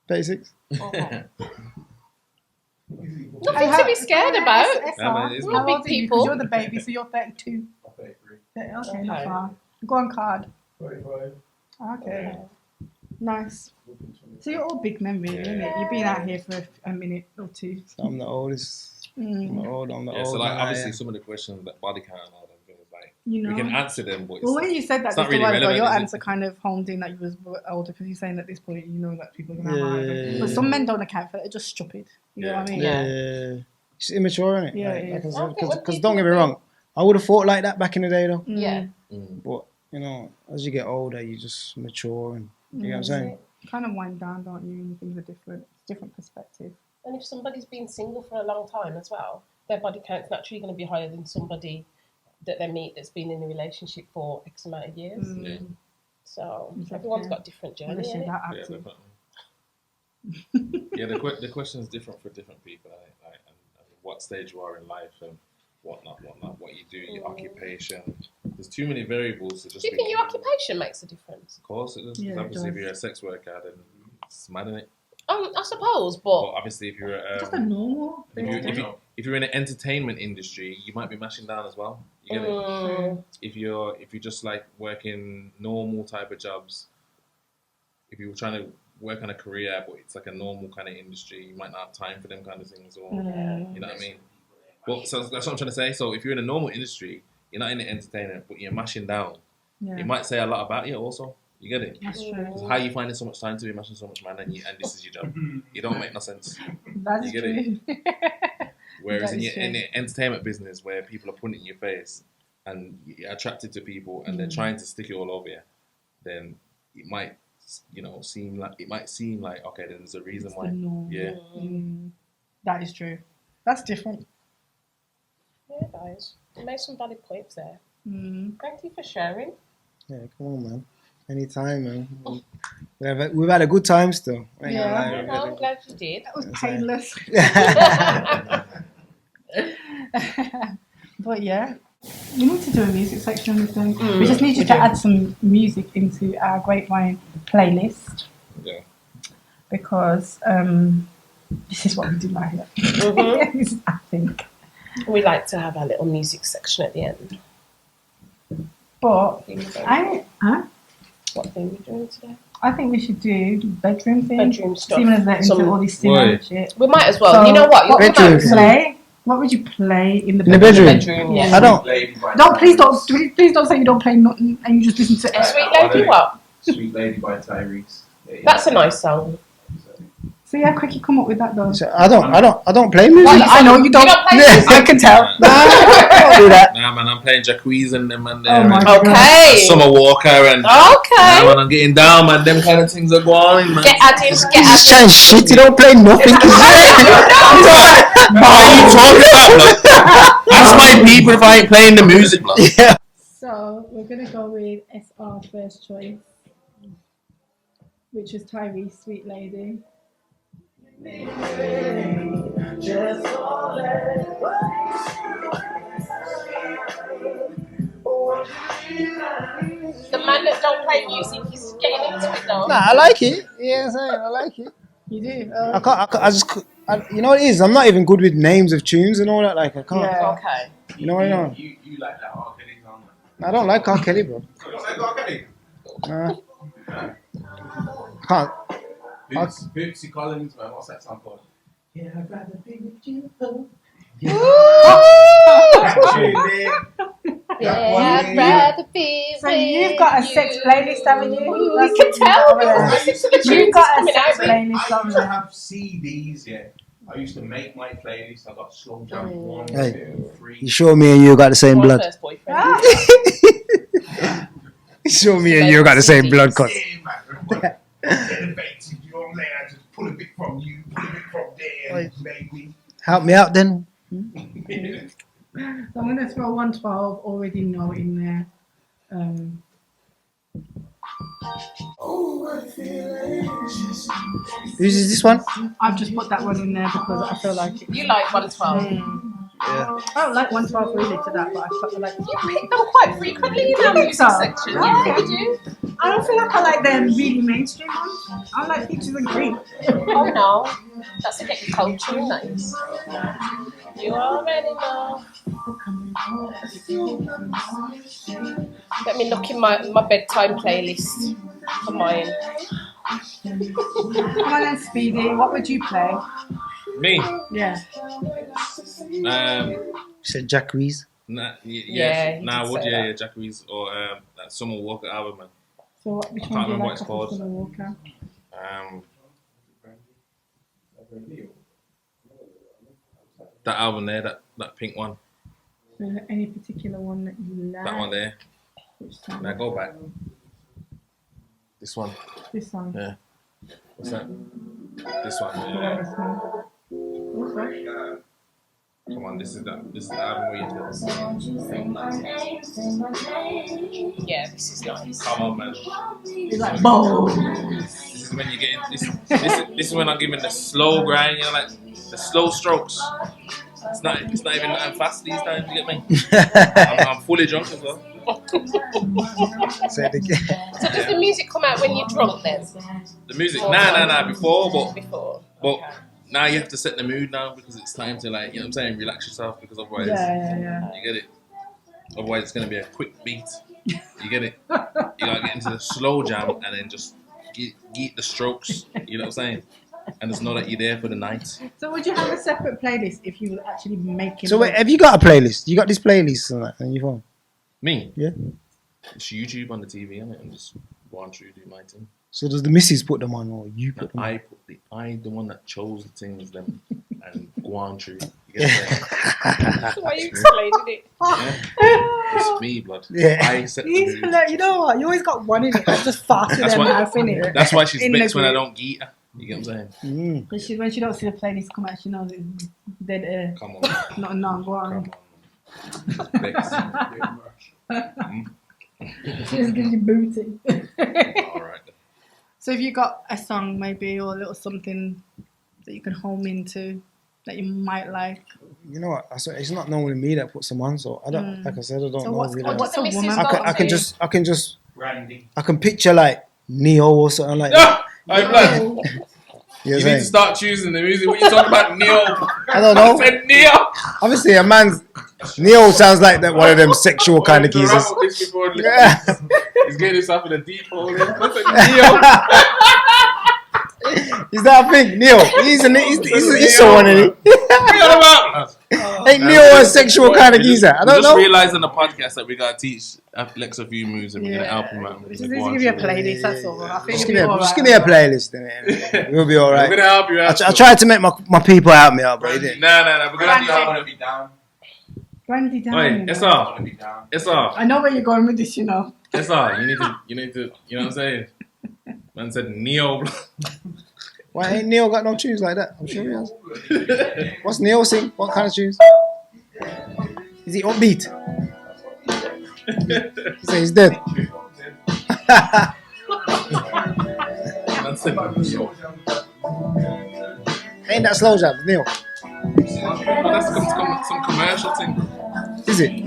36. Okay. Nothing to be scared about. We're not big people. You're the baby, so you're 32. I'm 33. Okay, not far. Go on card. 35. Okay. Nice. So you're all big men, really, isn't it? You've been out here for a minute or two. So I'm the oldest. I'm the old. So like obviously some of the questions that body count and all them things, like we can answer them, but when you said that just really a while ago, your relevant, answer kind of homed in that you was older because you're saying at this point you know that people are going to have but some men don't account for it. They're just stupid. You know what I mean? Yeah. It's immature, isn't it? Yeah, Because don't get me wrong, I would have thought like that back in the day, though. Yeah. But as you get older, you just mature, and you know what I'm saying. You kind of wind down, don't you? And things are different. It's different perspective. And if somebody's been single for a long time as well, their body count's naturally going to be higher than somebody that they meet that's been in a relationship for X amount of years. So everyone's got different journeys. The question is different for different people, and what stage you are in life and whatnot, what you do, your occupation. There's too many variables to just. Do you think your occupation makes a difference? Of course it does. Obviously, if you're a sex worker, then it's mad, isn't it? I suppose, but obviously, if you're just a normal. If you're in the entertainment industry, you might be mashing down as well. You get it? If you're just like working normal type of jobs, if you're trying to work on a career, but it's like a normal kind of industry, you might not have time for them kind of things, or you know what I mean. But so that's what I'm trying to say. So if you're in a normal industry, you're not in the entertainment, but you're mashing down. Yeah. It might say a lot about you also. You get it? That's true. So how are you finding so much time to be mashing so much man and this is your job? It don't make no sense. That's You get true. Whereas That is in the entertainment business where people are putting it in your face and you're attracted to people and they're trying to stick it all over you, then it might seem like okay, then there's a reason why. Yeah. That is true. That's different. Yeah, guys. You made some valid points there. Thank you for sharing. Yeah, come on, man. Anytime, man. We've had a good time still. Yeah. I'm glad you did. That was painless. But yeah, we need to do a music section with them. We just need you to add some music into our Grapevine playlist. Yeah. Because this is what we do right here. I think. We like to have our little music section at the end. But What thing are we doing today? I think we should do bedroom thing. Bedroom stuff. Seeing as they're into all this cinema shit. We might as well. So, you know what? What would you play in the bedroom? Yeah. I don't. Please don't say you don't play nothing and you just listen to Sweet Lady what? Sweet Lady by Tyrese. That's a nice song. See how quick you come up with that though. So I don't play music. Well, I know you don't. play music? I can tell. Don't do that. Nah, man, I'm playing Jacquees and them and Oh my and Okay. Summer Walker and Okay. man, I'm getting down, man. Them kind of things are going, man. Get at him. You just chatting shit. You don't play nothing. What are you talking about, blood? Ask my people if I ain't playing the music, blood. Yeah. So we're gonna go with SR first choice, which is Tyrese, Sweet Lady. The man that don't play music, he's getting into it though. Nah, I like it. Yeah, I'm saying I like it. You do? You know what it is? I'm not even good with names of tunes and all that. Like, I can't. Yeah. Okay. You know what I know? You like that R. Kelly song? I don't like R. Kelly, bro. You don't like R. Kelly? Nah. Can't. Bootsy Collins, man. What's that song called? Yeah, I'd rather be with you. Yeah, I'd rather be So with you've got a sex playlist, haven't you? We can tell because listen to the tunes You've got a coming sex out. playlist I used on to there. have CDs, yeah. I used to make my playlist. I got slow jam 1, Hey. 2, 3. You sure me and you got the same My blood? first boyfriend. You sure me and you got the same blood cut? Yeah, man. Elevated, you know what I'm saying? I just pull a bit from you, pull a bit from there, maybe. Help me out then. So I'm going to throw 112, already know in there. Whose is this one? I've just put that one in there because I feel like it. You like 112. Yeah. I don't like 112 really to that, but I feel like You pick them quite frequently in our music so? section. Oh. You really do. I don't feel like I like them really mainstream ones. I like Peaches and Cream. Oh no. That's a get your culture in that is. You already know. Let me look in my bedtime playlist for mine. Come on then, Speedy. What would you play? Me? Yeah. You said Jack Reese. Yeah, Nah, he would did say yeah, Jacquees or that Summer Walker album, man. So which I one can't do you remember what like it's called. Summer Walker? That album there, that pink one, Is there any particular one that you like? that one there. Which song? Now go back. This one. This song. Yeah. What's that? This one. Yeah, Yeah. this one. What's that? Come on, this is the album where you have to sing. Yeah, this is nice. Come on, man. It's like, boom. This is when you get in, this is when I'm giving the slow grind, you know, like the slow strokes. It's not even that fast these times, you get me? I'm fully drunk as well. Say it again. So does the music come out when you're drunk then? The music, nah, before, but Before. But now you have to set the mood now because it's time to, like, you know what I'm saying, relax yourself, because otherwise Yeah. you get it. Otherwise it's gonna be a quick beat. You get it. You gotta get into the slow jam and then just get the strokes. You know what I'm saying? and just know that you're there for the night. So would you have a separate playlist if you were actually making? So wait, have you got a playlist? You got this playlist on your phone? Me? Yeah. It's YouTube on the TV, innit? And just go on through, do my thing. So does the missus put them on, or you put them on? I the one that chose the things, them, and go on through. You get it? Why you explaining it? Yeah. It's me, blood. Yeah. I set the mood. You know what? You always got one in it. That's just faster That's than why- mouth in it. That's why she's In vexed the when I group. don't get her. You get what I'm saying? Because when she don't see the playlist come out, she knows it's dead air. Come on. Not no, go on. Come on. Vexed. She just gives you booty. Alright. So if you got a song maybe or a little something that you can home into that you might like. You know what? It's not normally me that puts them on, so I don't. Like I said, I don't So know. what's Really. a missus woman? got? I can just. Randy. I can picture like Neo or something like that. Alright, blood. You know You what need I'm to saying? start choosing the music. What you talking about, Neil? I don't know. I said Neil. Obviously, a man's Neo sounds like that one of them sexual kind of geezers. Yeah. He's getting himself in a deep hole. I said Neil. Is that a thing? Neo? He's someone, isn't he? What about? Ain't Neo a sexual kind of geezer? I don't just know. realised on the podcast that we gotta teach Lex a few moves and we're gonna help him out. Just need to give you a playlist, that's all. I think Just you'll be give me a playlist, innit? We'll be We're alright. gonna help you out. I tried to make my people help me out, but he didn't. Nah. We're gonna Randy, I help want you. to be down. Randy down. Oi, you know. it's I off. want to be down. It's off. I know where you're going with this, you know. It's off. You need to. You know what I'm saying? Man said Neo. Why ain't Neo got no tunes like that? I'm sure he has. What's Neo sing? What kind of tunes? Is he upbeat? He say he's dead. Man said Neo. Ain't that slow jam, Neo? Oh, that's some commercial thing. Is it?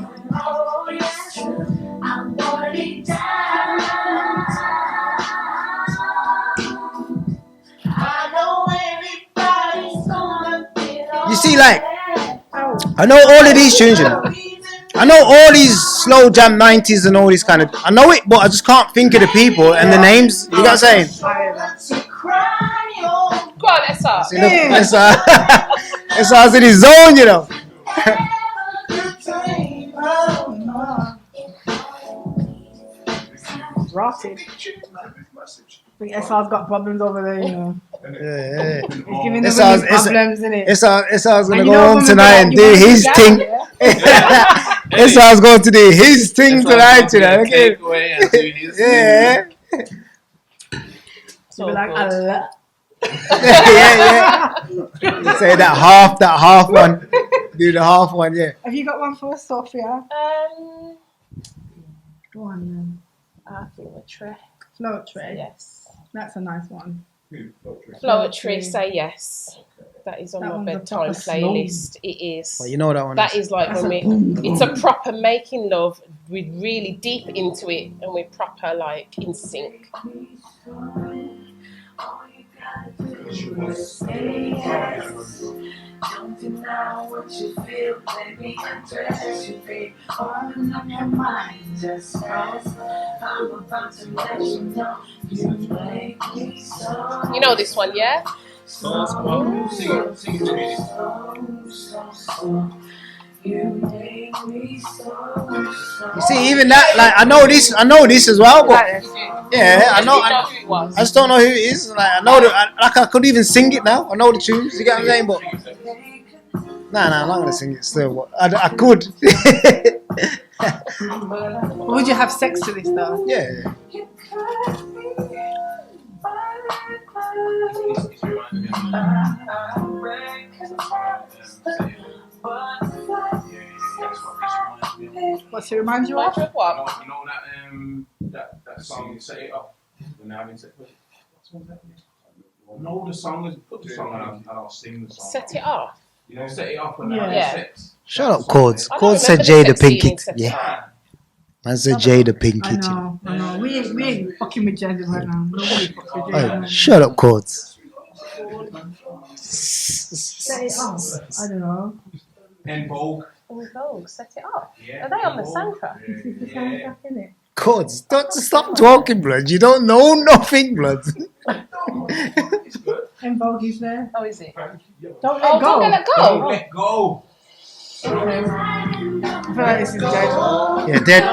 You see, like, I know all of these tunes, you know. I know all these slow jam 90s and all these kind of. I know it, but I just can't think of the people and the names. You got what I'm saying? Go on, Essa. See, look, SR's in his zone, you know. Rotted. I think SR's got problems over there, you know. Yeah. He's giving the women problems, innit? SR's gonna And go you know home women tonight go, and "You do want to his do thing. that?" SR's going to do his thing tonight, you know. Okay. Take away and do his Yeah. She'll be like, Allah. yeah. Say that half one. Do the half one, yeah. Have you got one for us, Sophia? Go on then. I think the tree. Floetry. Yes. That's a nice one. Floetry, say yes. That is on That my one's a bedtime proper slow. playlist. It is. Well, you know that one. That is like That's when a we. It's a proper making love. We're really deep into it, and we're proper like in sync. Don't deny what you feel, baby. Undress you, babe. Open up your mind, just rest. I'm about to let you know you make me so. You know this one, yeah? Sing it to me. So. You make me so. You see, even that, like, I know this as well, but yeah, I know. Who it was. I just don't know who it is. Like, I know that, I could even sing it now. I know the tunes. You get what I'm saying? But nah, I'm not gonna sing it still. But I could. Would you have sex to this though? Yeah. What's it remind you of? Remind you of what? You know that song, Set It Off? When they're having sex. No, the song is. Put the song on. I don't sing the song. Set it off. You know, Set It Off when they're having Yeah. sex. Shut up, Chords. I don't Chords said remember the Jada sex scene in Pinkett. Set It Yeah. Man said Jada Pinkett. I know. We ain't fucking with Jada right now. Nobody fucks with Jada. Hey, shut up, Chords. Set it off. I don't know. And Vogue. Oh, Vogue, Set It Off. Yeah. Are they on the soundtrack? This is the soundtrack, innit? Chords, don't stop talking, blood. You don't know nothing, blood. It's good. And Bogey's there. Oh, is it? Don't let go. Don't let go. Don't let go. Okay. I feel like this is dead. Yeah, dead.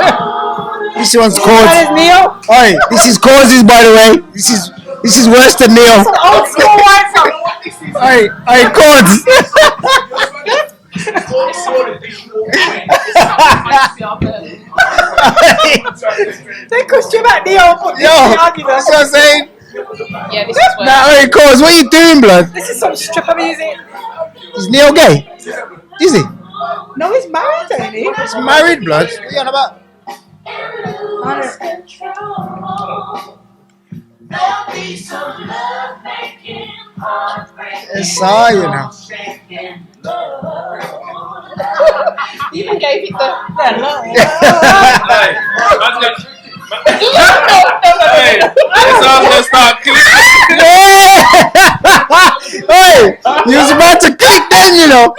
This one's called. That is Neo. Oi, this is causes, by the way. This is worse than Neo. It's an old school white song. Oi, causes. They could you back Neo. Yo, that's what I'm saying. Yeah, this is worse. Nah, oi, cause what are you doing, blood? This is some stripper music. Is Neo gay? Is he? No, he's married, ain't he? He's married, blood. What are you on about? It's all, you know. You even gave it the. Hey, it's all gonna start clicking. Hey, you was about to click then, you know.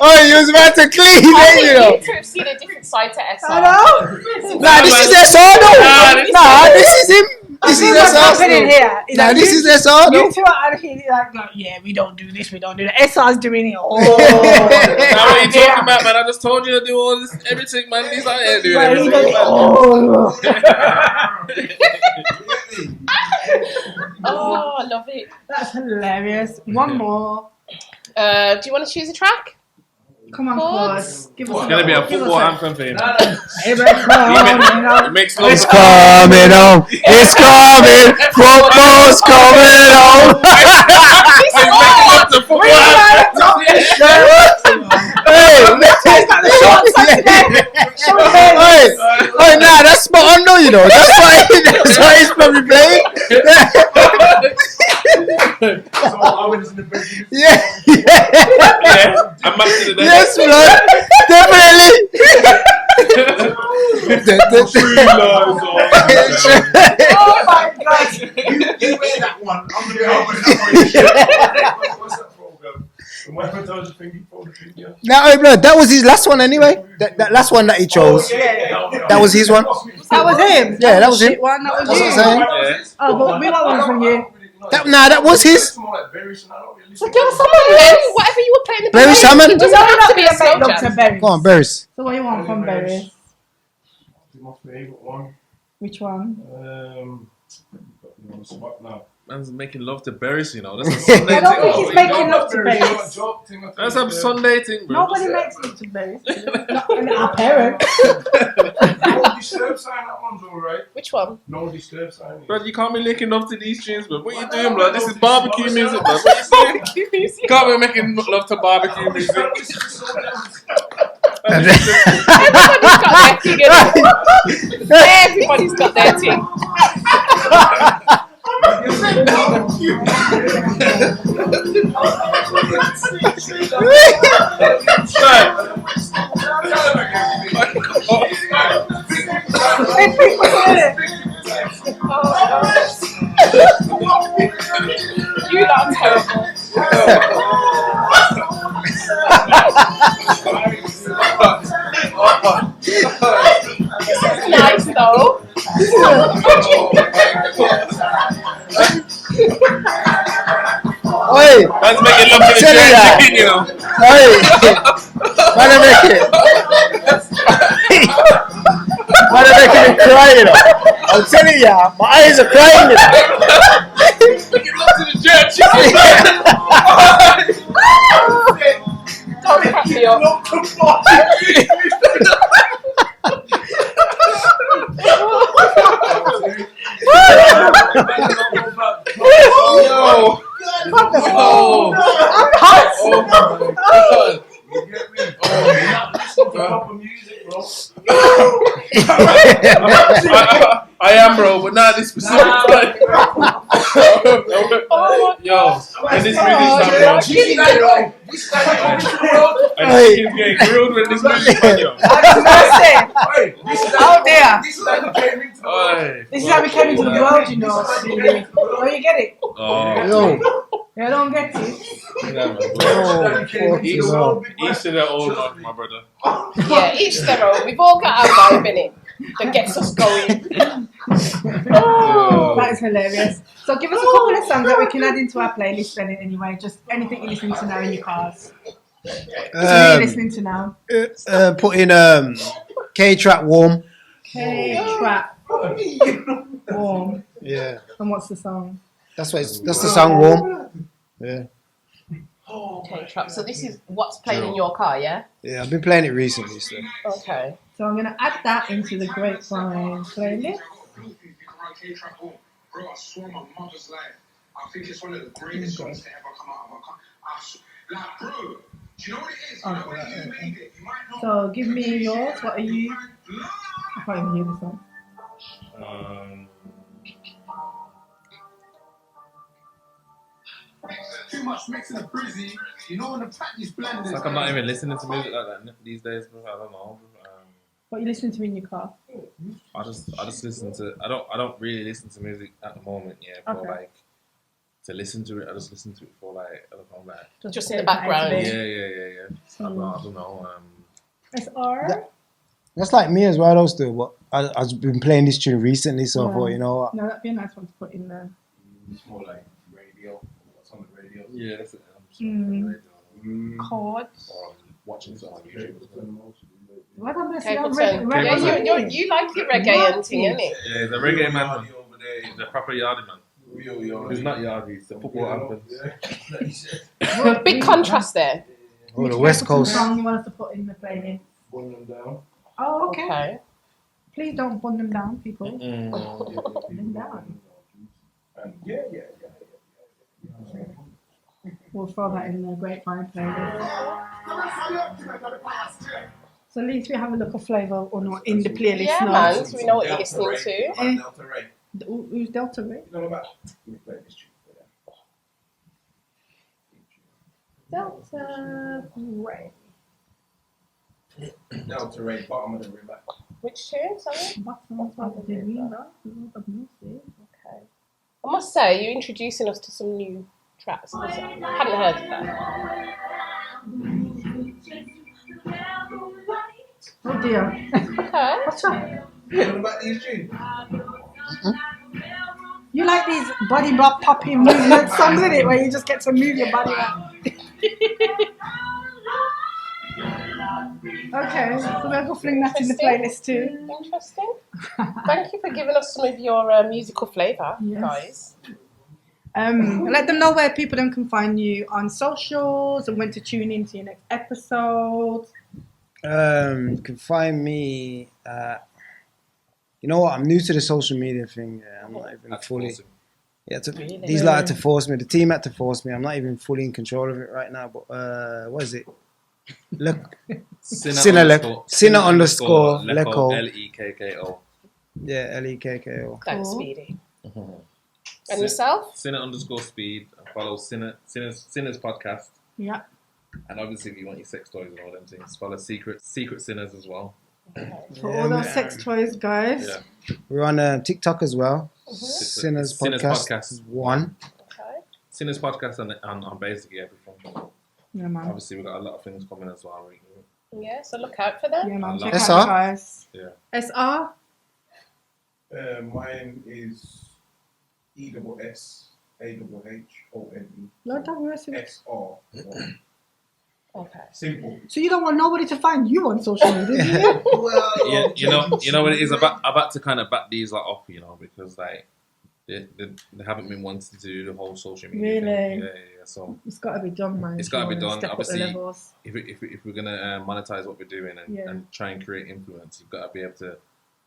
Oh, you was about to click then, you know. You two have seen a different side to SR. I know. Nah, this is SR, no. Nah, this is him. This is what's SR. happening here. Nah, this is SR, no. You two are out of here like, yeah, we don't do this, we don't do that. SR's doing it all. Now what are you talking about, man? I just told you to do all this, everything, man. These out here doing everything, man. Oh, I love it. That's hilarious. One more. Do you want to choose a track? Come on, Claus. Give us It's gonna be a football anthem for him. It's coming home. It's coming. Football's coming home. Hey, nah, that's spot on, though, you know. That's why he's probably playing. Yeah. I'm back to the day. Yes, blood. Definitely. Oh my God. You wear that one. I'm gonna what's that program? Now, hey, blood, that was his last one anyway. That last one that he chose. That was his one. That was him. Yeah, that was him. Shit one. That was That's you. what I'm saying. Yeah. Oh, but we got one from you. That was his. So give us someone then. Whatever you were playing the Berry salmon? It doesn't have to be a slow Love to jam. berries. Go on, Berries. So what you want from berries? My favourite one. Which one? Got me on the spot now. Man's making love to berries, you know. That's a I Sunday don't thing. think he's making love to berries. That's a Sunday thing, bro. Nobody makes love to berries. Not our parents. No disturb sign, that one's alright. Which one? No disturb sign. Bro, you can't be making love to these tunes, bro. What you doing, bro? This is barbecue music, bro. What you saying? You can't be making love to barbecue music. Everybody's got their thing. You lot are terrible. This is nice though. Oi, Man's making love to the Tell you that. chicken, you know. oi. Man, I'm making it cry, you know. I'm telling ya, my eyes are crying, you know. Making love to the jerk chicken. Don't crack me up. I'm hot. You get me? Proper music, bro. I am, bro, but not this specific time. Yo, when this music starts, bro. And chickens getting grilled when this music comes, yo. Oh dear. This is how you came into the world. Oi. This is how we came into the world, you know. Speedy. Oh, you get it? Oh, Yo, You don't get it. yeah, man. Each to their own, my brother. Yeah, each their own. We've all got our vibe in it that gets us going. That is hilarious. So give us a couple of songs that we can add into our playlist then anyway. Just anything you're listening to now in your cars. What are you listening to now? Put in K-Trap Warm. K-Trap Warm. Yeah. And what's the song? That's the song Warm. Yeah. K-Trap. So this is what's playing in your car, yeah? Yeah, I've been playing it recently. So. Okay. So I'm going to add that into the Grapevine playlist. Bro, I swear my mother's life. I think it's one of the greatest songs to ever come out of my car. Like, bro, do you know what it is? You know when you made it, you might not. So give me yours. What are you? I can't even hear the song. Too much mixing a brizzy. You know when the practice blenders. It's like I'm not even listening to music like that these days. Bro. I don't know. What are you listening to in your car? I just listen to. I don't really listen to music at the moment. Yeah, for like to listen to it. I just listen to it for like I don't know, like just in the background. Yeah. I don't know. SR. That's like me as well, though. Still, but I've been playing this tune recently, so I thought, you know what? No, that'd be a nice one to put in there. It's more like radio. What's on the radio? Yeah, that's it. Chords. Or watching something on YouTube. What am I Capleton. saying? You like your reggae and thing, innit? Yeah, the reggae man over there. the proper yardie man. Real yardie. He's not yardie, he's the football anthem. Big contrast there. Oh, the West Coast. Song you want us to put in the playlist? Burn them down. Oh, okay. Please don't burn them down, people. Burn them down. Yeah. We'll throw that in the Grapevine playlist. So at least we have a little flavour or not in the playlist. Yeah, now. man. So we know what you're listening to. Delta Ray. Who's Delta Ray? You know about? Let me play this tune. Delta Ray. Delta Ray, bottom of the river. Which tune? Sorry. Bottom of the river. Okay. I must say, you're introducing us to some new tracks. I hadn't heard of that. Oh dear. Okay. What's up? You know about these tunes? You like these body block popping movement songs, isn't it? Where you just get to move your body around. Okay, so we'll go fling that in the playlist too. Interesting. Thank you for giving us some of your musical flavour, guys. Let them know where people then can find you on socials and when to tune into your next episode. You can find me. You know what? I'm new to the social media thing. Yeah, I'm not even fully. Yeah, these like had to force me. The team had to force me. I'm not even fully in control of it right now. But what is it? Look, Sinner underscore Lekko. Lekko. Yeah, Lekko. Thanks, Speedy. And yourself? Sinner underscore Speed. Follow Sinners Podcast. Yeah. And obviously, if you want your sex toys and all them things, follow Secret Sinners as well. For all those sex toys, guys. Yeah. We're on TikTok as well. Sinners Podcast 1. Okay. Sinners Podcast on basically everything. Yeah, man. Obviously, we've got a lot of things coming as well. Yeah, so look out for them. Yeah, man. Check SR? out the guys. Yeah. SR? Mine is ESSAHHONE. Lord have mercy. SR. Okay. Simple. So you don't want nobody to find you on social media, do you? Well, Yeah, you know what it is about to kind of back these like off, because like they haven't been wanting to do the whole social media thing. Really? Yeah. So It's got to be done, man. it's got to be done. Step up the Obviously, levels. if we're gonna monetize what we're doing and try and create influence, you've got to be able to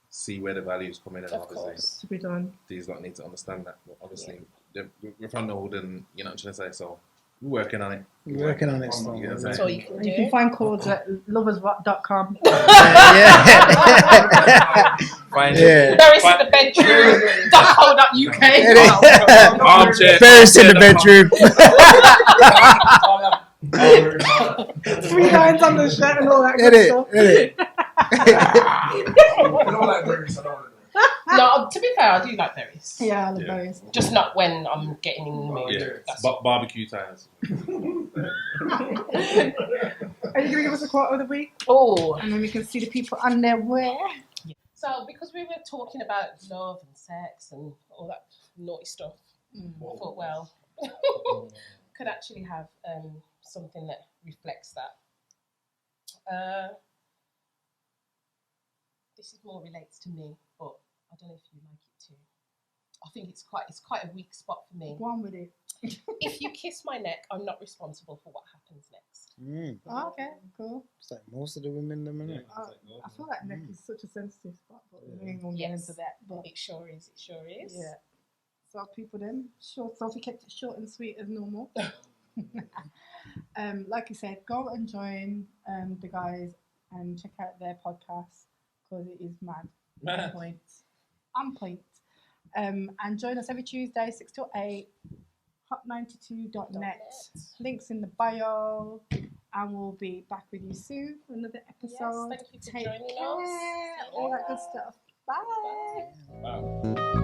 see where the value is coming in. Of Obviously, course. To be done. these lot need to understand that. But obviously, we're from the hood, and you know what I'm trying to say. So we're working on it. We're working on it still. You know what I'm That's saying? all you can And do. you can find codes at loversrock.com. Find Yeah. Ferris in the bedroom.co.uk. Armchair. Ferris in the bedroom. 3 lines on the shirt and all that Hit good it. stuff. No, to be fair, I do like berries. Yeah, I love those. Just not when I'm getting in the mood. Yeah, That's barbecue times. Are you going to give us a quote of the week? Oh, And then we can see the people on their way. So because we were talking about love and sex and all that naughty stuff, I thought, well, could actually have something that reflects that. This is more relates to me, but I don't know if you like it too. I think it's quite a weak spot for me. Go on with it. If you kiss my neck, I'm not responsible for what happens next. Oh, okay, cool. It's like most of the women, them, innit? I feel like neck is such a sensitive spot, but we ain't gonna get into that. But it sure is. It sure is. Yeah. So people then short. So if we kept it short and sweet as normal. Like you said, go and join the guys and check out their podcast because it is mad. On point. And join us every Tuesday, 6 till 8, hot92.net. Links in the bio. And we'll be back with you soon for another episode. Yes, thank you for joining us. All that good stuff. Bye. Wow.